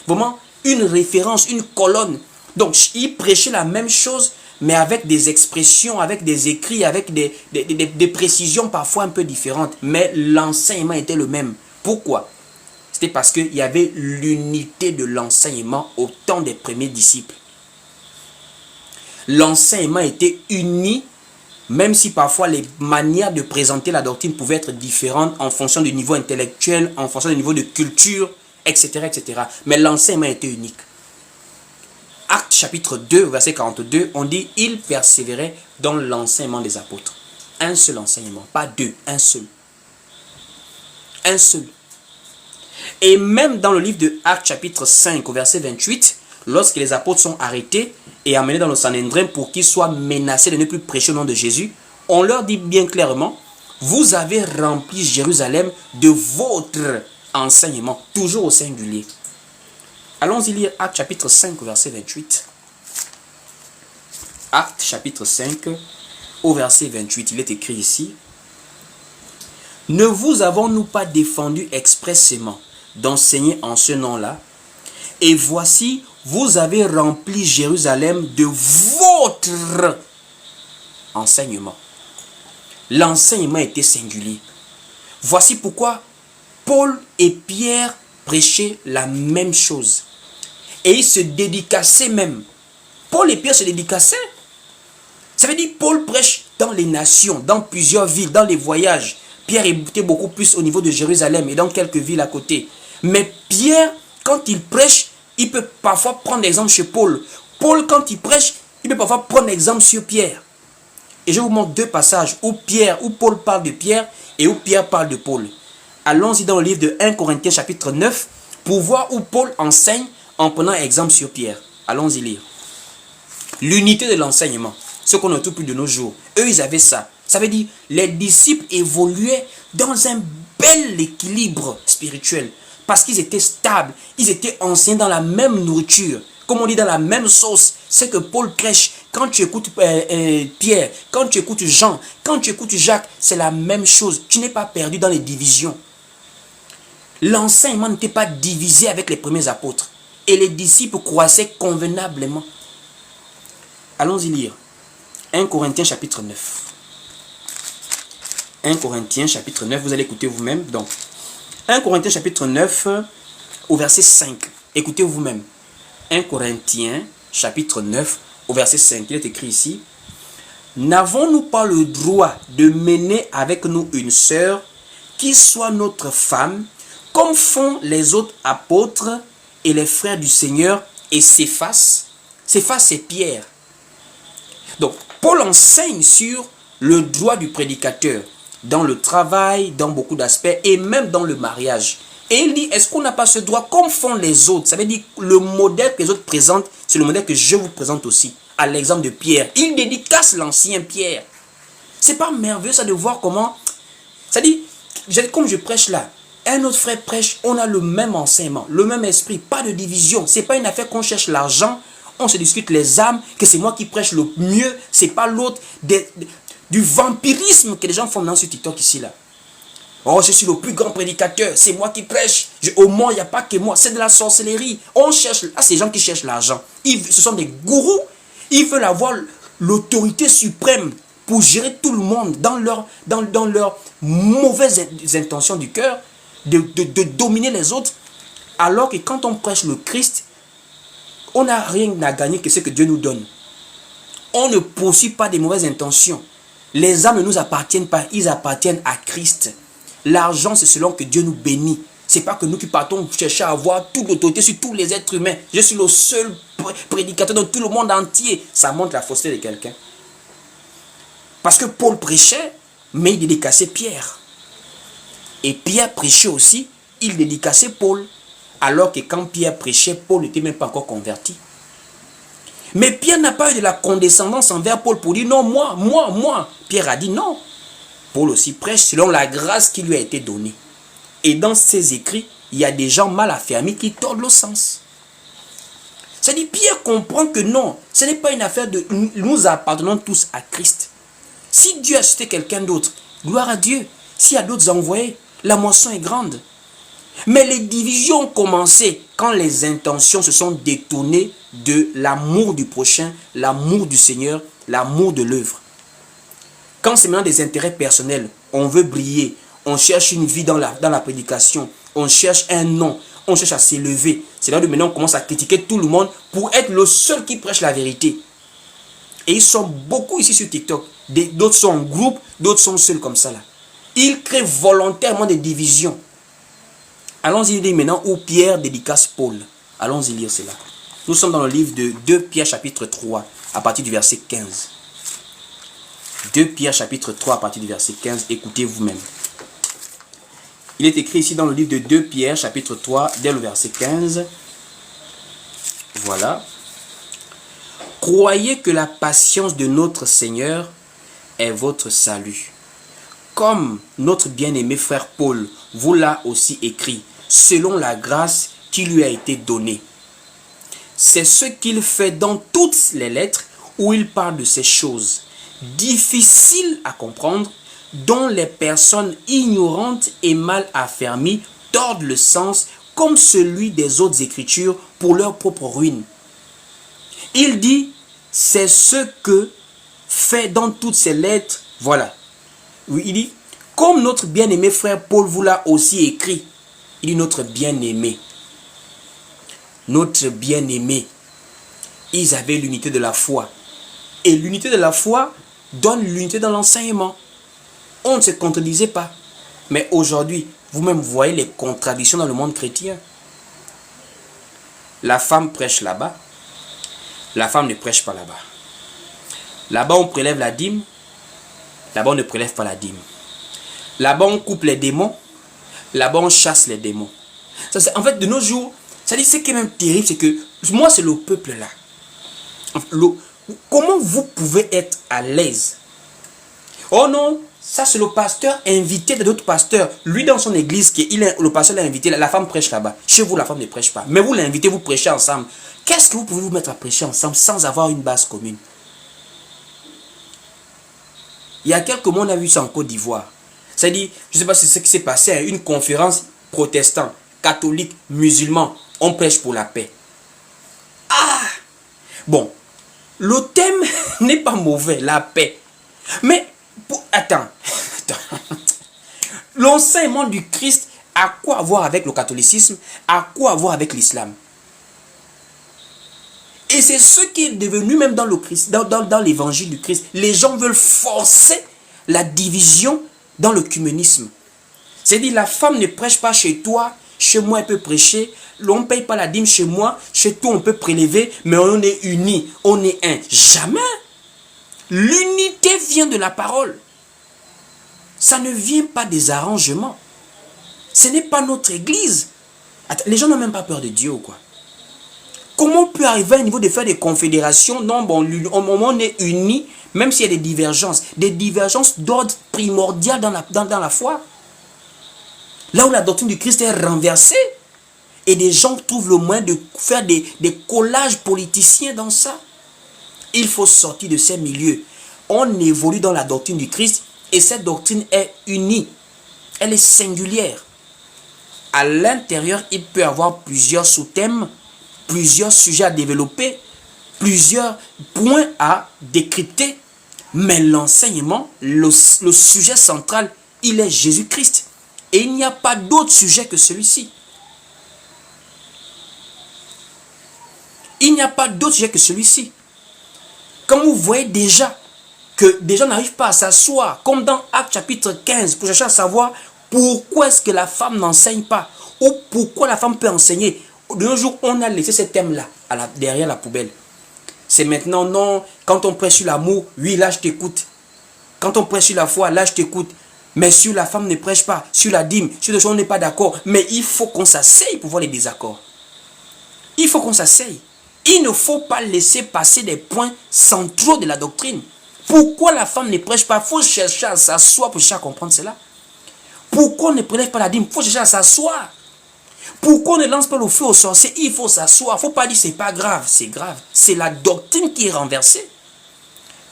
vraiment une référence, une colonne. Donc, il prêchait la même chose, mais avec des expressions, avec des écrits, avec des précisions parfois un peu différentes. Mais l'enseignement était le même. Pourquoi? C'était parce qu'il y avait l'unité de l'enseignement au temps des premiers disciples. L'enseignement était uni, même si parfois les manières de présenter la doctrine pouvaient être différentes en fonction du niveau intellectuel, en fonction du niveau de culture, etc. etc. Mais l'enseignement était unique. Actes chapitre 2, verset 42, on dit « Il persévérait dans l'enseignement des apôtres ». Un seul enseignement, pas deux, un seul. Un seul. Et même dans le livre de Actes chapitre 5, au verset 28, lorsque les apôtres sont arrêtés et emmenés dans le Sanhédrin pour qu'ils soient menacés de ne plus prêcher au nom de Jésus, on leur dit bien clairement, vous avez rempli Jérusalem de votre enseignement, toujours au singulier. Allons-y lire Actes chapitre 5, verset 28. Actes chapitre 5, au verset 28, il est écrit ici, « Ne vous avons-nous pas défendu expressément d'enseigner en ce nom-là? Et voici, vous avez rempli Jérusalem de votre enseignement. » L'enseignement était singulier. Voici pourquoi Paul et Pierre prêchaient la même chose. Et ils se dédicaçaient même. Paul et Pierre se dédicaçaient. Ça veut dire Paul prêche dans les nations, dans plusieurs villes, dans les voyages. Pierre était beaucoup plus au niveau de Jérusalem et dans quelques villes à côté. Mais Pierre, quand il prêche, il peut parfois prendre exemple chez Paul. Paul, quand il prêche, il peut parfois prendre exemple sur Pierre. Et je vous montre deux passages où Paul parle de Pierre et où Pierre parle de Paul. Allons-y dans le livre de 1 Corinthiens chapitre 9 pour voir où Paul enseigne en prenant exemple sur Pierre. Allons-y lire. L'unité de l'enseignement, ce qu'on ne trouve plus de nos jours. Eux, ils avaient ça. Ça veut dire les disciples évoluaient dans un bel équilibre spirituel parce qu'ils étaient stables, ils étaient enseignés dans la même nourriture. Comme on dit, dans la même sauce. C'est que Paul prêche. Quand tu écoutes Pierre, quand tu écoutes Jean, quand tu écoutes Jacques, c'est la même chose. Tu n'es pas perdu dans les divisions. L'enseignement n'était pas divisé avec les premiers apôtres. Et les disciples croissaient convenablement. Allons-y lire. 1 Corinthiens chapitre 9. 1 Corinthiens chapitre 9, vous allez écouter vous-même. Donc, 1 Corinthiens chapitre 9, au verset 5. Écoutez vous-même. 1 Corinthiens chapitre 9, au verset 5. Il est écrit ici. N'avons-nous pas le droit de mener avec nous une sœur qui soit notre femme, comme font les autres apôtres et les frères du Seigneur et Céphas? Céphas, c'est Pierre. Donc, Paul enseigne sur le droit du prédicateur dans le travail, dans beaucoup d'aspects et même dans le mariage. Et il dit, est-ce qu'on n'a pas ce droit comme font les autres? Ça veut dire le modèle que les autres présentent, c'est le modèle que je vous présente aussi. À l'exemple de Pierre. Il dédicace l'ancien Pierre. C'est pas merveilleux ça de voir comment... Ça dit, comme je prêche là, un autre frère prêche, on a le même enseignement, le même esprit, pas de division. C'est pas une affaire qu'on cherche l'argent, on se discute les âmes, que c'est moi qui prêche le mieux, c'est pas l'autre. Du vampirisme que les gens font dans ce TikTok ici là. Oh, je suis le plus grand prédicateur, c'est moi qui prêche. Au monde, il n'y a pas que moi, c'est de la sorcellerie. On cherche, ces gens qui cherchent l'argent. Ce sont des gourous. Ils veulent avoir l'autorité suprême pour gérer tout le monde dans leur mauvaises intentions du cœur, de dominer les autres. Alors que quand on prêche le Christ, on n'a rien à gagner que ce que Dieu nous donne. On ne poursuit pas des mauvaises intentions. Les âmes ne nous appartiennent pas, ils appartiennent à Christ. L'argent, c'est selon que Dieu nous bénit. C'est pas que nous qui partons chercher à avoir toute l'autorité sur tous les êtres humains. Je suis le seul prédicateur dans tout le monde entier. Ça montre la fausseté de quelqu'un. Parce que Paul prêchait, mais il dédicaçait Pierre. Et Pierre prêchait aussi, il dédicaçait Paul. Alors que quand Pierre prêchait, Paul n'était même pas encore converti. Mais Pierre n'a pas eu de la condescendance envers Paul pour dire non, moi. Pierre a dit non. Paul aussi prêche selon la grâce qui lui a été donnée. Et dans ses écrits, il y a des gens mal affermis qui tordent le sens. C'est-à-dire, Pierre comprend que non, ce n'est pas une affaire de... Nous appartenons tous à Christ. Si Dieu a cité quelqu'un d'autre, gloire à Dieu. S'il y a d'autres envoyés, la moisson est grande. Mais les divisions ont commencé quand les intentions se sont détournées de l'amour du prochain, l'amour du Seigneur, l'amour de l'œuvre. Quand c'est maintenant des intérêts personnels, on veut briller, on cherche une vie dans la prédication, On cherche un nom. On cherche à s'élever. C'est là que maintenant on commence à critiquer tout le monde pour être le seul qui prêche la vérité. Et ils sont beaucoup ici sur TikTok. D'autres sont en groupe, d'autres sont seuls comme ça là. Ils créent volontairement des divisions. Allons-y lire maintenant où Pierre dédicace Paul. Allons-y lire cela. Nous sommes dans le livre de 2 Pierre chapitre 3 à partir du verset 15. 2 Pierre chapitre 3 à partir du verset 15. Écoutez vous-même. Il est écrit ici dans le livre de 2 Pierre chapitre 3 dès le verset 15. Voilà. Croyez que la patience de notre Seigneur est votre salut. Comme notre bien-aimé frère Paul vous l'a aussi écrit, selon la grâce qui lui a été donnée. C'est ce qu'il fait dans toutes les lettres où il parle de ces choses difficiles à comprendre, dont les personnes ignorantes et mal affermies tordent le sens comme celui des autres écritures pour leur propre ruine. Il dit, c'est ce que fait dans toutes ces lettres, voilà. Oui, il dit, comme notre bien-aimé frère Paul vous l'a aussi écrit, il dit notre bien-aimé. Notre bien-aimé. Ils avaient l'unité de la foi. Et l'unité de la foi donne l'unité dans l'enseignement. On ne se contredisait pas. Mais aujourd'hui, vous-même voyez les contradictions dans le monde chrétien. La femme prêche là-bas. La femme ne prêche pas là-bas. Là-bas, on prélève la dîme. Là-bas, on ne prélève pas la dîme. Là-bas, on coupe les démons. Là-bas, on chasse les démons. Ça, en fait, de nos jours, ça dit, ce qui est même terrible, c'est que moi, c'est le peuple là. Comment vous pouvez être à l'aise? Oh non, ça c'est le pasteur invité d'autres pasteurs. Lui dans son église, le pasteur l'a invité, la femme prêche là-bas. Chez vous, la femme ne prêche pas. Mais vous l'invitez, vous prêchez ensemble. Qu'est-ce que vous pouvez vous mettre à prêcher ensemble sans avoir une base commune? Il y a quelques mois, on a vu ça en Côte d'Ivoire. C'est-à-dire, je ne sais pas si c'est ce qui s'est passé à une conférence protestant, catholique, musulman. On prêche pour la paix. Ah! Bon, le thème n'est pas mauvais, la paix. Mais, attends. L'enseignement du Christ a quoi à voir avec le catholicisme? A quoi à voir avec l'islam? Et c'est ce qui est devenu même dans le Christ, dans l'évangile du Christ. Les gens veulent forcer la division dans le communisme. C'est-à-dire, la femme ne prêche pas chez toi, chez moi elle peut prêcher, on ne paye pas la dîme chez moi, chez toi on peut prélever, mais on est unis, on est un. Jamais. L'unité vient de la parole. Ça ne vient pas des arrangements. Ce n'est pas notre église. Attends, les gens n'ont même pas peur de Dieu ou quoi? Comment on peut arriver à un niveau de faire des confédérations? Non, bon, on est unis, même s'il y a des divergences d'ordre primordial dans la foi. Là où la doctrine du Christ est renversée, et des gens trouvent le moyen de faire des collages politiciens dans ça. Il faut sortir de ces milieux. On évolue dans la doctrine du Christ, et cette doctrine est unie. Elle est singulière. À l'intérieur, il peut y avoir plusieurs sous-thèmes, plusieurs sujets à développer, plusieurs points à décrypter. Mais l'enseignement, le sujet central, il est Jésus-Christ. Et il n'y a pas d'autre sujet que celui-ci. Il n'y a pas d'autre sujet que celui-ci. Quand vous voyez déjà que des gens n'arrivent pas à s'asseoir, comme dans Actes chapitre 15, pour chercher à savoir pourquoi est-ce que la femme n'enseigne pas, ou pourquoi la femme peut enseigner. De nos jours, on a laissé ce thème-là derrière la poubelle. C'est maintenant, non, quand on prêche sur l'amour, oui, là je t'écoute. Quand on prêche sur la foi, là je t'écoute. Mais sur la femme ne prêche pas, sur la dîme, sur les choses on n'est pas d'accord. Mais il faut qu'on s'asseye pour voir les désaccords. Il faut qu'on s'asseye. Il ne faut pas laisser passer des points centraux de la doctrine. Pourquoi la femme ne prêche pas? Il faut chercher à s'asseoir pour chercher à comprendre cela. Pourquoi on ne prélève pas la dîme? Il faut chercher à s'asseoir. Pourquoi on ne lance pas le feu aux sorciers? Il faut s'asseoir. Il ne faut pas dire c'est pas grave. C'est grave. C'est la doctrine qui est renversée.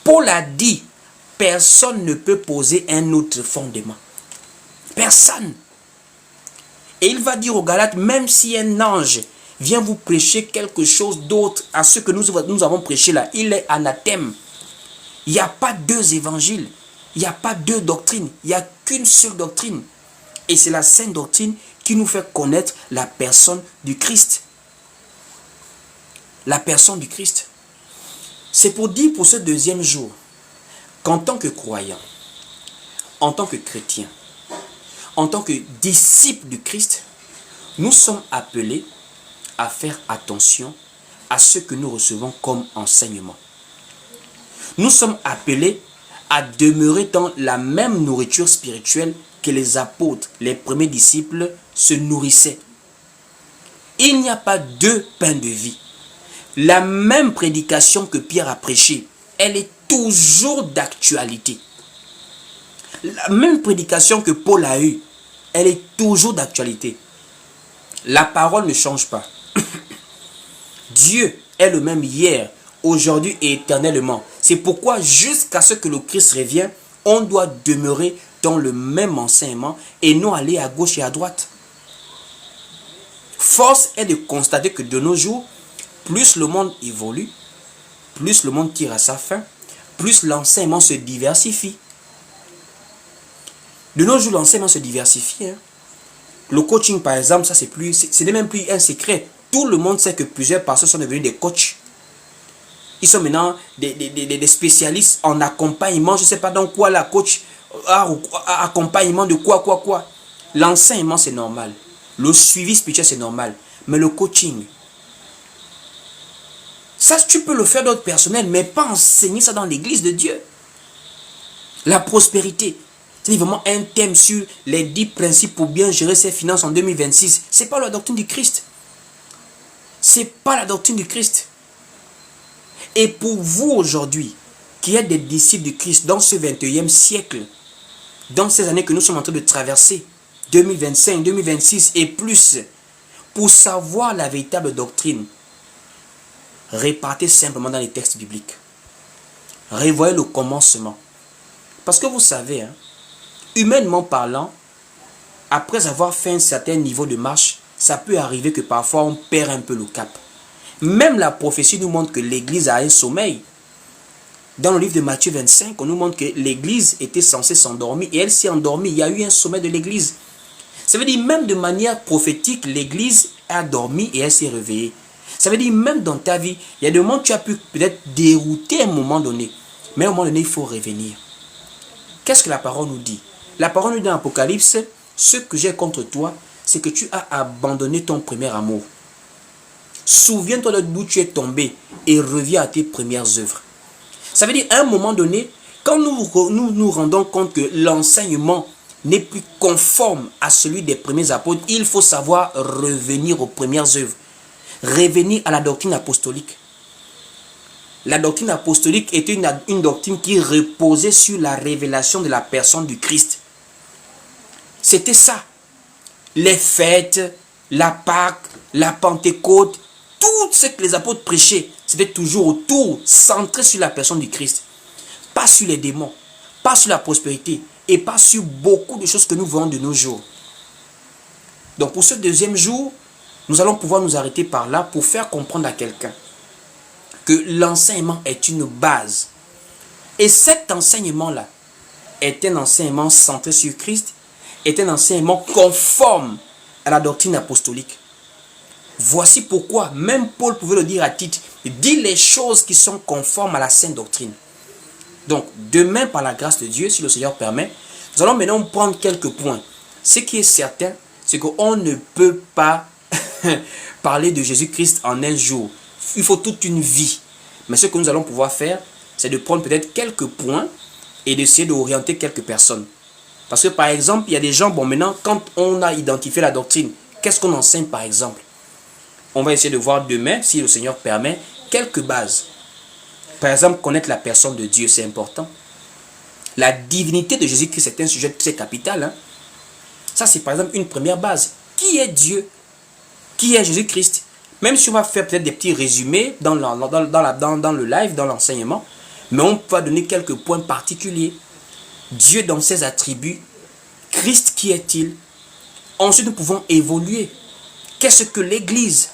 Paul a dit, personne ne peut poser un autre fondement. Personne. Et il va dire aux Galates, même si un ange vient vous prêcher quelque chose d'autre à ce que nous avons prêché là, il est anathème. Il n'y a pas deux évangiles. Il n'y a pas deux doctrines. Il n'y a qu'une seule doctrine. Et c'est la sainte doctrine qui nous fait connaître la personne du Christ. La personne du Christ. C'est pour dire pour ce deuxième jour qu'en tant que croyant, en tant que chrétien, en tant que disciple du Christ, nous sommes appelés à faire attention à ce que nous recevons comme enseignement. Nous sommes appelés à demeurer dans la même nourriture spirituelle que les apôtres, les premiers disciples, se nourrissaient. Il n'y a pas deux pains de vie. La même prédication que Pierre a prêchée, elle est toujours d'actualité. La même prédication que Paul a eue, elle est toujours d'actualité. La parole ne change pas. Dieu est le même hier, aujourd'hui et éternellement. C'est pourquoi jusqu'à ce que le Christ revienne, on doit demeurer dans le même enseignement et non aller à gauche et à droite. Force est de constater que de nos jours, plus le monde évolue, plus le monde tire à sa fin, plus l'enseignement se diversifie. De nos jours, l'enseignement se diversifie. Le coaching, par exemple, ça ce n'est même plus un secret. Tout le monde sait que plusieurs personnes sont devenus des coachs. Ils sont maintenant des spécialistes en accompagnement. Je ne sais pas dans quoi la coach accompagnement de quoi. L'enseignement, c'est normal. Le suivi spirituel, c'est normal. Mais le coaching, ça, tu peux le faire d'autres personnels, mais pas enseigner ça dans l'église de Dieu. La prospérité, c'est vraiment un thème sur les 10 principes pour bien gérer ses finances en 2026. Ce n'est pas la doctrine du Christ. C'est pas la doctrine du Christ. Et pour vous aujourd'hui, qui êtes des disciples du Christ dans ce 21e siècle, dans ces années que nous sommes en train de traverser, 2025, 2026 et plus, pour savoir la véritable doctrine, répartez simplement dans les textes bibliques. Revoyez le commencement. Parce que vous savez, humainement parlant, après avoir fait un certain niveau de marche, ça peut arriver que parfois on perd un peu le cap. Même la prophétie nous montre que l'église a un sommeil. Dans le livre de Matthieu 25, on nous montre que l'église était censée s'endormir et elle s'est endormie. Il y a eu un sommeil de l'église. Ça veut dire même de manière prophétique, l'église a dormi et elle s'est réveillée. Ça veut dire même dans ta vie, il y a des moments où tu as pu peut-être dérouter à un moment donné. Mais à un moment donné, il faut revenir. Qu'est-ce que la parole nous dit? La parole nous dit dans l'Apocalypse, ce que j'ai contre toi, c'est que tu as abandonné ton premier amour. Souviens-toi d'où tu es tombé et reviens à tes premières œuvres. Ça veut dire à un moment donné, quand nous rendons compte que l'enseignement n'est plus conforme à celui des premiers apôtres, il faut savoir revenir aux premières œuvres. Revenir à la doctrine apostolique. La doctrine apostolique était une doctrine qui reposait sur la révélation de la personne du Christ. C'était ça. Les fêtes, la Pâque, la Pentecôte, tout ce que les apôtres prêchaient, c'était toujours autour, centré sur la personne du Christ. Pas sur les démons, pas sur la prospérité et pas sur beaucoup de choses que nous voyons de nos jours. Donc pour ce deuxième jour, nous allons pouvoir nous arrêter par là pour faire comprendre à quelqu'un que l'enseignement est une base. Et cet enseignement-là est un enseignement centré sur Christ, est un enseignement conforme à la doctrine apostolique. Voici pourquoi même Paul pouvait le dire à Tite, dis les choses qui sont conformes à la sainte doctrine. Donc demain, par la grâce de Dieu, si le Seigneur permet, nous allons maintenant prendre quelques points. Ce qui est certain, c'est qu'on ne peut pas parler de Jésus-Christ en un jour. Il faut toute une vie. Mais ce que nous allons pouvoir faire, c'est de prendre peut-être quelques points et d'essayer d'orienter quelques personnes. Parce que par exemple, il y a des gens, bon maintenant, quand on a identifié la doctrine, qu'est-ce qu'on enseigne par exemple? On va essayer de voir demain, si le Seigneur permet, quelques bases. Par exemple, connaître la personne de Dieu, c'est important. La divinité de Jésus-Christ est un sujet très capital. Ça, c'est par exemple une première base. Qui est Dieu? Qui est Jésus-Christ? Même si on va faire peut-être des petits résumés dans le live, dans l'enseignement, mais on va donner quelques points particuliers. Dieu dans ses attributs. Christ, qui est-il? Ensuite, nous pouvons évoluer. Qu'est-ce que l'Église?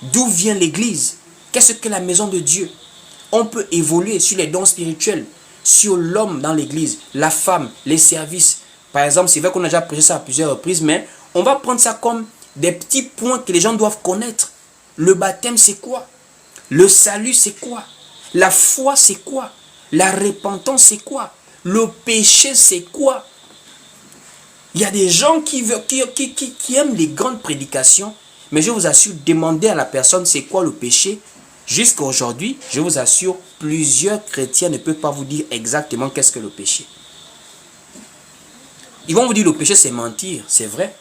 D'où vient l'Église? Qu'est-ce que la maison de Dieu? On peut évoluer sur les dons spirituels, sur l'homme dans l'Église, la femme, les services. Par exemple, c'est vrai qu'on a déjà prêché ça à plusieurs reprises, mais On va prendre ça comme des petits points que les gens doivent connaître. Le baptême, c'est quoi? Le salut, c'est quoi? La foi, c'est quoi? La repentance, c'est quoi? Le péché, c'est quoi? Il y a des gens qui aiment les grandes prédications, mais je vous assure, demandez à la personne c'est quoi le péché. Jusqu'à aujourd'hui, je vous assure, plusieurs chrétiens ne peuvent pas vous dire exactement qu'est-ce que le péché. Ils vont vous dire le péché c'est mentir, c'est vrai.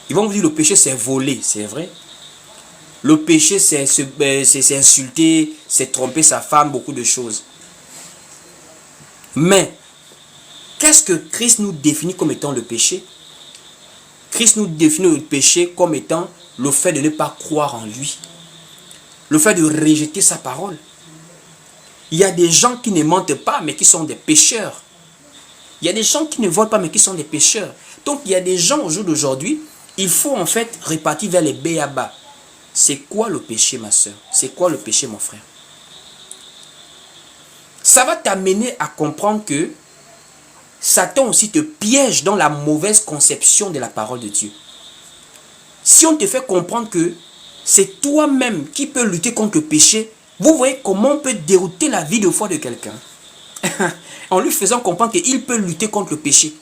Ils vont vous dire le péché c'est voler, c'est vrai. Le péché c'est insulter, c'est tromper sa femme, beaucoup de choses. Mais, qu'est-ce que Christ nous définit comme étant le péché? Christ nous définit le péché comme étant le fait de ne pas croire en lui. Le fait de rejeter sa parole. Il y a des gens qui ne mentent pas, mais qui sont des pécheurs. Il y a des gens qui ne volent pas, mais qui sont des pécheurs. Donc, il y a des gens au jour d'aujourd'hui, il faut en fait repartir vers les béabas. C'est quoi le péché, ma soeur? C'est quoi le péché, mon frère? Ça va t'amener à comprendre que Satan aussi te piège dans la mauvaise conception de la parole de Dieu. Si on te fait comprendre que c'est toi-même qui peux lutter contre le péché, vous voyez comment on peut dérouter la vie de foi de quelqu'un en lui faisant comprendre qu'il peut lutter contre le péché.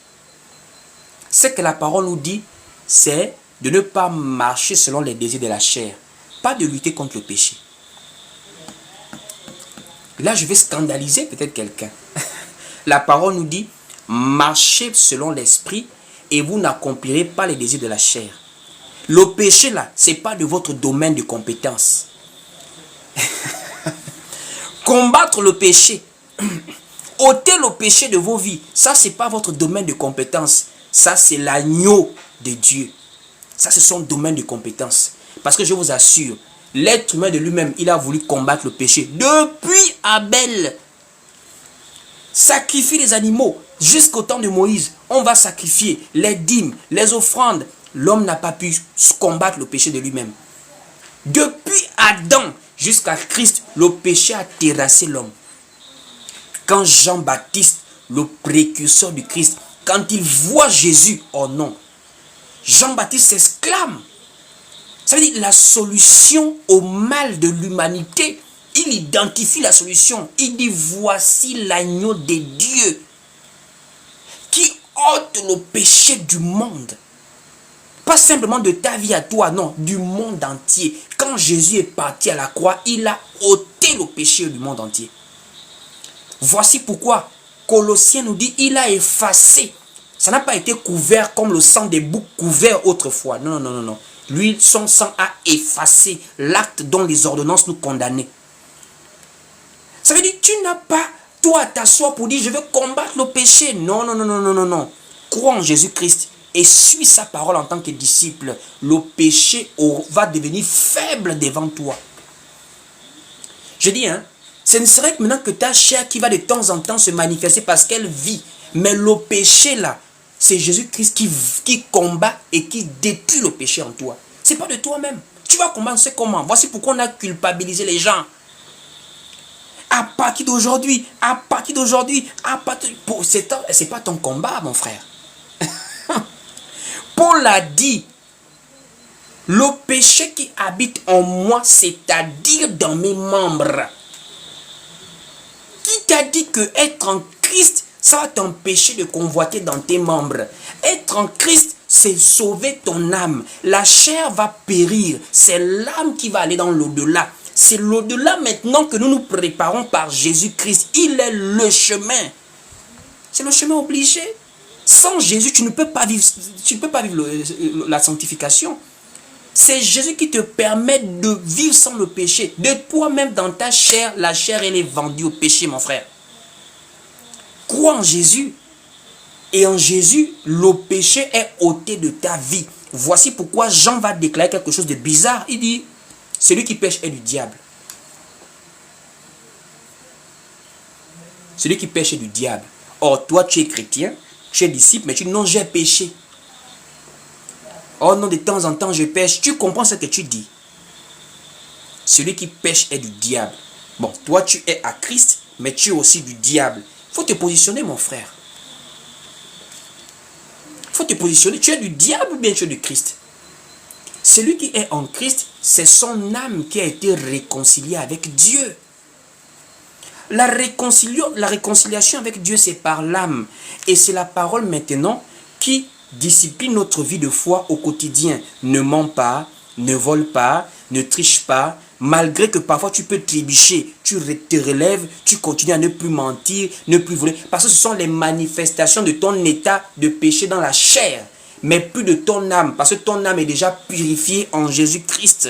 Ce que la parole nous dit, c'est de ne pas marcher selon les désirs de la chair, pas de lutter contre le péché. Là, je vais scandaliser peut-être quelqu'un. La parole nous dit, marchez selon l'esprit et vous n'accomplirez pas les désirs de la chair. Le péché là, ce n'est pas de votre domaine de compétence. Combattre le péché, ôter le péché de vos vies, ça c'est pas votre domaine de compétence. Ça c'est l'agneau de Dieu. Ça c'est son domaine de compétence. Parce que je vous assure, l'être humain de lui-même, il a voulu combattre le péché. Depuis Abel, sacrifier les animaux. Jusqu'au temps de Moïse, on va sacrifier les dîmes, les offrandes. L'homme n'a pas pu combattre le péché de lui-même. Depuis Adam jusqu'à Christ, le péché a terrassé l'homme. Quand Jean-Baptiste, le précurseur du Christ, quand il voit Jésus, oh non, Jean-Baptiste s'exclame. Ça veut dire la solution au mal de l'humanité. Il identifie la solution. Il dit voici l'agneau de Dieu qui ôte le péché du monde. Pas simplement de ta vie à toi, non, du monde entier. Quand Jésus est parti à la croix, il a ôté le péché du monde entier. Voici pourquoi Colossiens nous dit il a effacé. Ça n'a pas été couvert comme le sang des boucs couvert autrefois. Non, non, non, non. Lui, son sang a effacé l'acte dont les ordonnances nous condamnaient. Ça veut dire tu n'as pas, toi, à t'asseoir pour dire je veux combattre le péché. Non, non, non, non, non, non, non. Crois en Jésus-Christ et suis sa parole en tant que disciple. Le péché va devenir faible devant toi. Je dis, hein, ce ne serait que maintenant que ta chair qui va de temps en temps se manifester parce qu'elle vit. Mais le péché là, c'est Jésus-Christ qui combat et qui détruit le péché en toi. Ce n'est pas de toi-même. Tu vas commencer comment? Voici pourquoi on a culpabilisé les gens. À partir d'aujourd'hui, c'est pas ton combat, mon frère. Paul a dit, le péché qui habite en moi, c'est-à-dire dans mes membres. Qui t'a dit que être en Christ, ça va t'empêcher de convoiter dans tes membres? Être en Christ, c'est sauver ton âme. La chair va périr, c'est l'âme qui va aller dans l'au-delà. C'est l'au-delà maintenant que nous nous préparons par Jésus-Christ. Il est le chemin. C'est le chemin obligé. Sans Jésus, tu ne peux pas vivre la sanctification. C'est Jésus qui te permet de vivre sans le péché. De toi-même dans ta chair, la chair elle est vendue au péché, mon frère. Crois en Jésus. Et en Jésus, le péché est ôté de ta vie. Voici pourquoi Jean va déclarer quelque chose de bizarre. Il dit, celui qui pêche est du diable. Celui qui pêche est du diable. Or, toi, tu es chrétien, tu es disciple, mais tu dis non, j'ai péché. Oh non, de temps en temps, je pêche. Tu comprends ce que tu dis. Celui qui pêche est du diable. Bon, toi, tu es à Christ, mais tu es aussi du diable. Il faut te positionner, mon frère. Il faut te positionner. Tu es du diable ou bien tu es du Christ? Celui qui est en Christ, c'est son âme qui a été réconciliée avec Dieu. La réconciliation avec Dieu, c'est par l'âme. Et c'est la parole maintenant qui discipline notre vie de foi au quotidien. Ne mens pas, ne vole pas, ne triche pas. Malgré que parfois tu peux trébucher, tu te relèves, tu continues à ne plus mentir, ne plus voler. Parce que ce sont les manifestations de ton état de péché dans la chair, mais plus de ton âme. Parce que ton âme est déjà purifiée en Jésus-Christ.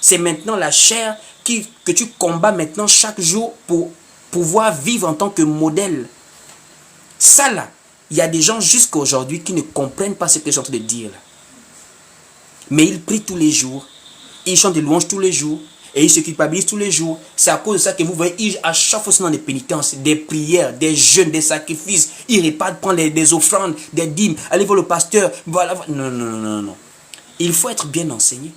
C'est maintenant la chair que tu combats maintenant chaque jour pour pouvoir vivre en tant que modèle. Ça là, il y a des gens jusqu'à aujourd'hui qui ne comprennent pas ce que je suis en train de dire là. Mais ils prient tous les jours, ils chantent des louanges tous les jours, et ils se culpabilisent tous les jours. C'est à cause de ça que vous voyez, à chaque fois, c'est dans des pénitences, des prières, des jeûnes, des sacrifices. Ils repartent prendre des offrandes, des dîmes. Allez voir le pasteur. Voilà. Non, non, non, non. Il faut être bien enseigné.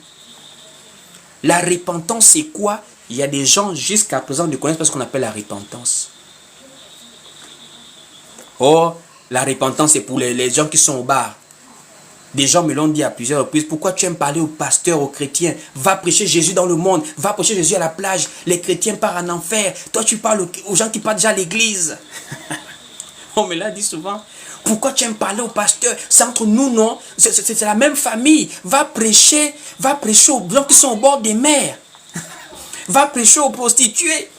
La repentance, c'est quoi? Il y a des gens jusqu'à présent ne connaissent pas ce qu'on appelle la repentance. Oh, la repentance, c'est pour les gens qui sont au bar. Des gens me l'ont dit à plusieurs reprises. Pourquoi tu aimes parler aux pasteurs, aux chrétiens? Va prêcher Jésus dans le monde. Va prêcher Jésus à la plage. Les chrétiens partent en enfer. Toi, tu parles aux gens qui partent déjà à l'église. On me l'a dit souvent. Pourquoi tu aimes parler aux pasteurs? C'est entre nous, non? C'est la même famille. Va prêcher aux gens qui sont au bord des mers. Va prêcher aux prostituées.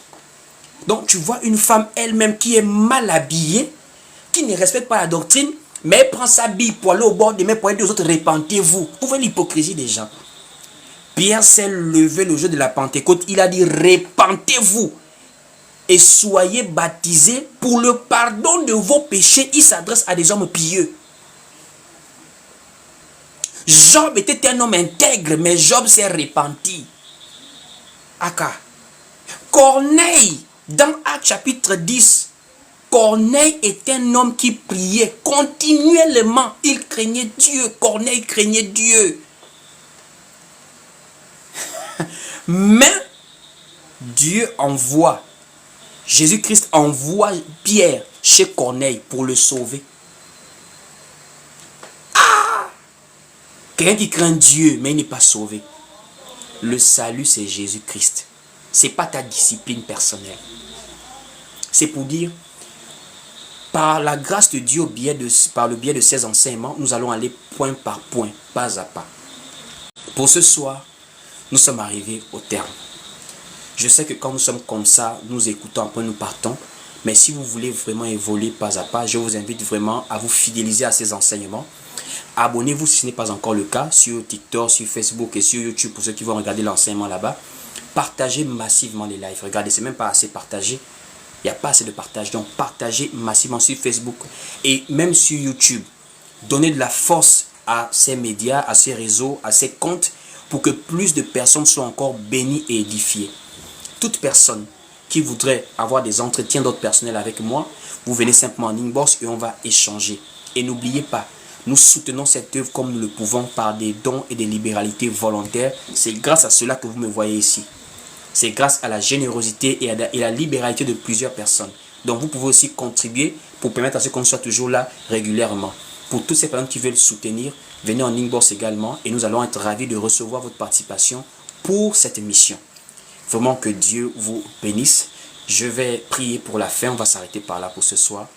Donc, tu vois une femme elle-même qui est mal habillée, qui ne respecte pas la doctrine, mais elle prend sa Bible pour aller au bord des mers pour aider les autres, repentez-vous. Vous voyez l'hypocrisie des gens. Pierre s'est levé le jour de la Pentecôte. Il a dit, repentez-vous et soyez baptisés pour le pardon de vos péchés. Il s'adresse à des hommes pieux. Job était un homme intègre, mais Job s'est repenti. Aka. Corneille, dans Actes chapitre 10, Corneille est un homme qui priait continuellement. Il craignait Dieu. Corneille craignait Dieu. Mais Dieu envoie, Jésus-Christ envoie Pierre chez Corneille pour le sauver. Ah! Quelqu'un qui craint Dieu, mais il n'est pas sauvé. Le salut, c'est Jésus-Christ. Ce n'est pas ta discipline personnelle. C'est pour dire, par la grâce de Dieu, par le biais de ses enseignements, nous allons aller point par point, pas à pas. Pour ce soir, nous sommes arrivés au terme. Je sais que quand nous sommes comme ça, nous écoutons, après nous partons. Mais si vous voulez vraiment évoluer pas à pas, je vous invite vraiment à vous fidéliser à ces enseignements. Abonnez-vous si ce n'est pas encore le cas, sur TikTok, sur Facebook et sur YouTube pour ceux qui vont regarder l'enseignement là-bas. Partagez massivement les lives. Regardez, c'est même pas assez partagé. Il n'y a pas assez de partage. Donc, partagez massivement sur Facebook et même sur YouTube. Donnez de la force à ces médias, à ces réseaux, à ces comptes pour que plus de personnes soient encore bénies et édifiées. Toute personne qui voudrait avoir des entretiens d'autres personnels avec moi, vous venez simplement en inbox et on va échanger. Et n'oubliez pas, nous soutenons cette œuvre comme nous le pouvons par des dons et des libéralités volontaires. C'est grâce à cela que vous me voyez ici. C'est grâce à la générosité et à la libéralité de plusieurs personnes. Donc vous pouvez aussi contribuer pour permettre à ce qu'on soit toujours là régulièrement. Pour toutes ces personnes qui veulent soutenir, venez en inbox également et nous allons être ravis de recevoir votre participation pour cette mission. Vraiment que Dieu vous bénisse. Je vais prier pour la fin. On va s'arrêter par là pour ce soir.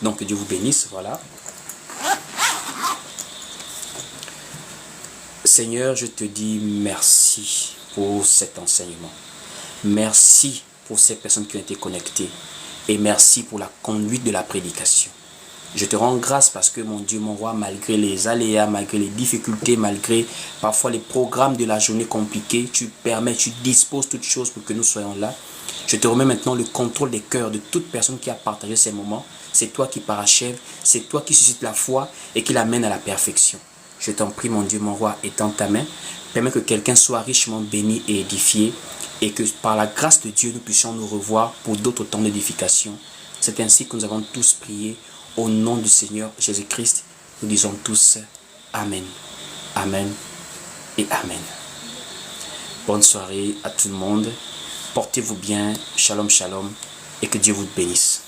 Donc que Dieu vous bénisse. Voilà. Seigneur, je te dis merci pour cet enseignement. Merci pour ces personnes qui ont été connectées. Et merci pour la conduite de la prédication. Je te rends grâce parce que mon Dieu, mon roi, malgré les aléas, malgré les difficultés, malgré parfois les programmes de la journée compliqués, tu permets, tu disposes toutes choses pour que nous soyons là. Je te remets maintenant le contrôle des cœurs de toute personne qui a partagé ces moments. C'est toi qui parachèves, c'est toi qui suscites la foi et qui l'amène à la perfection. Je t'en prie, mon Dieu, mon roi, étends ta main. Permets que quelqu'un soit richement béni et édifié et que par la grâce de Dieu, nous puissions nous revoir pour d'autres temps d'édification. C'est ainsi que nous avons tous prié. Au nom du Seigneur Jésus-Christ, nous disons tous Amen, Amen et Amen. Bonne soirée à tout le monde. Portez-vous bien. Shalom, shalom. Et que Dieu vous bénisse.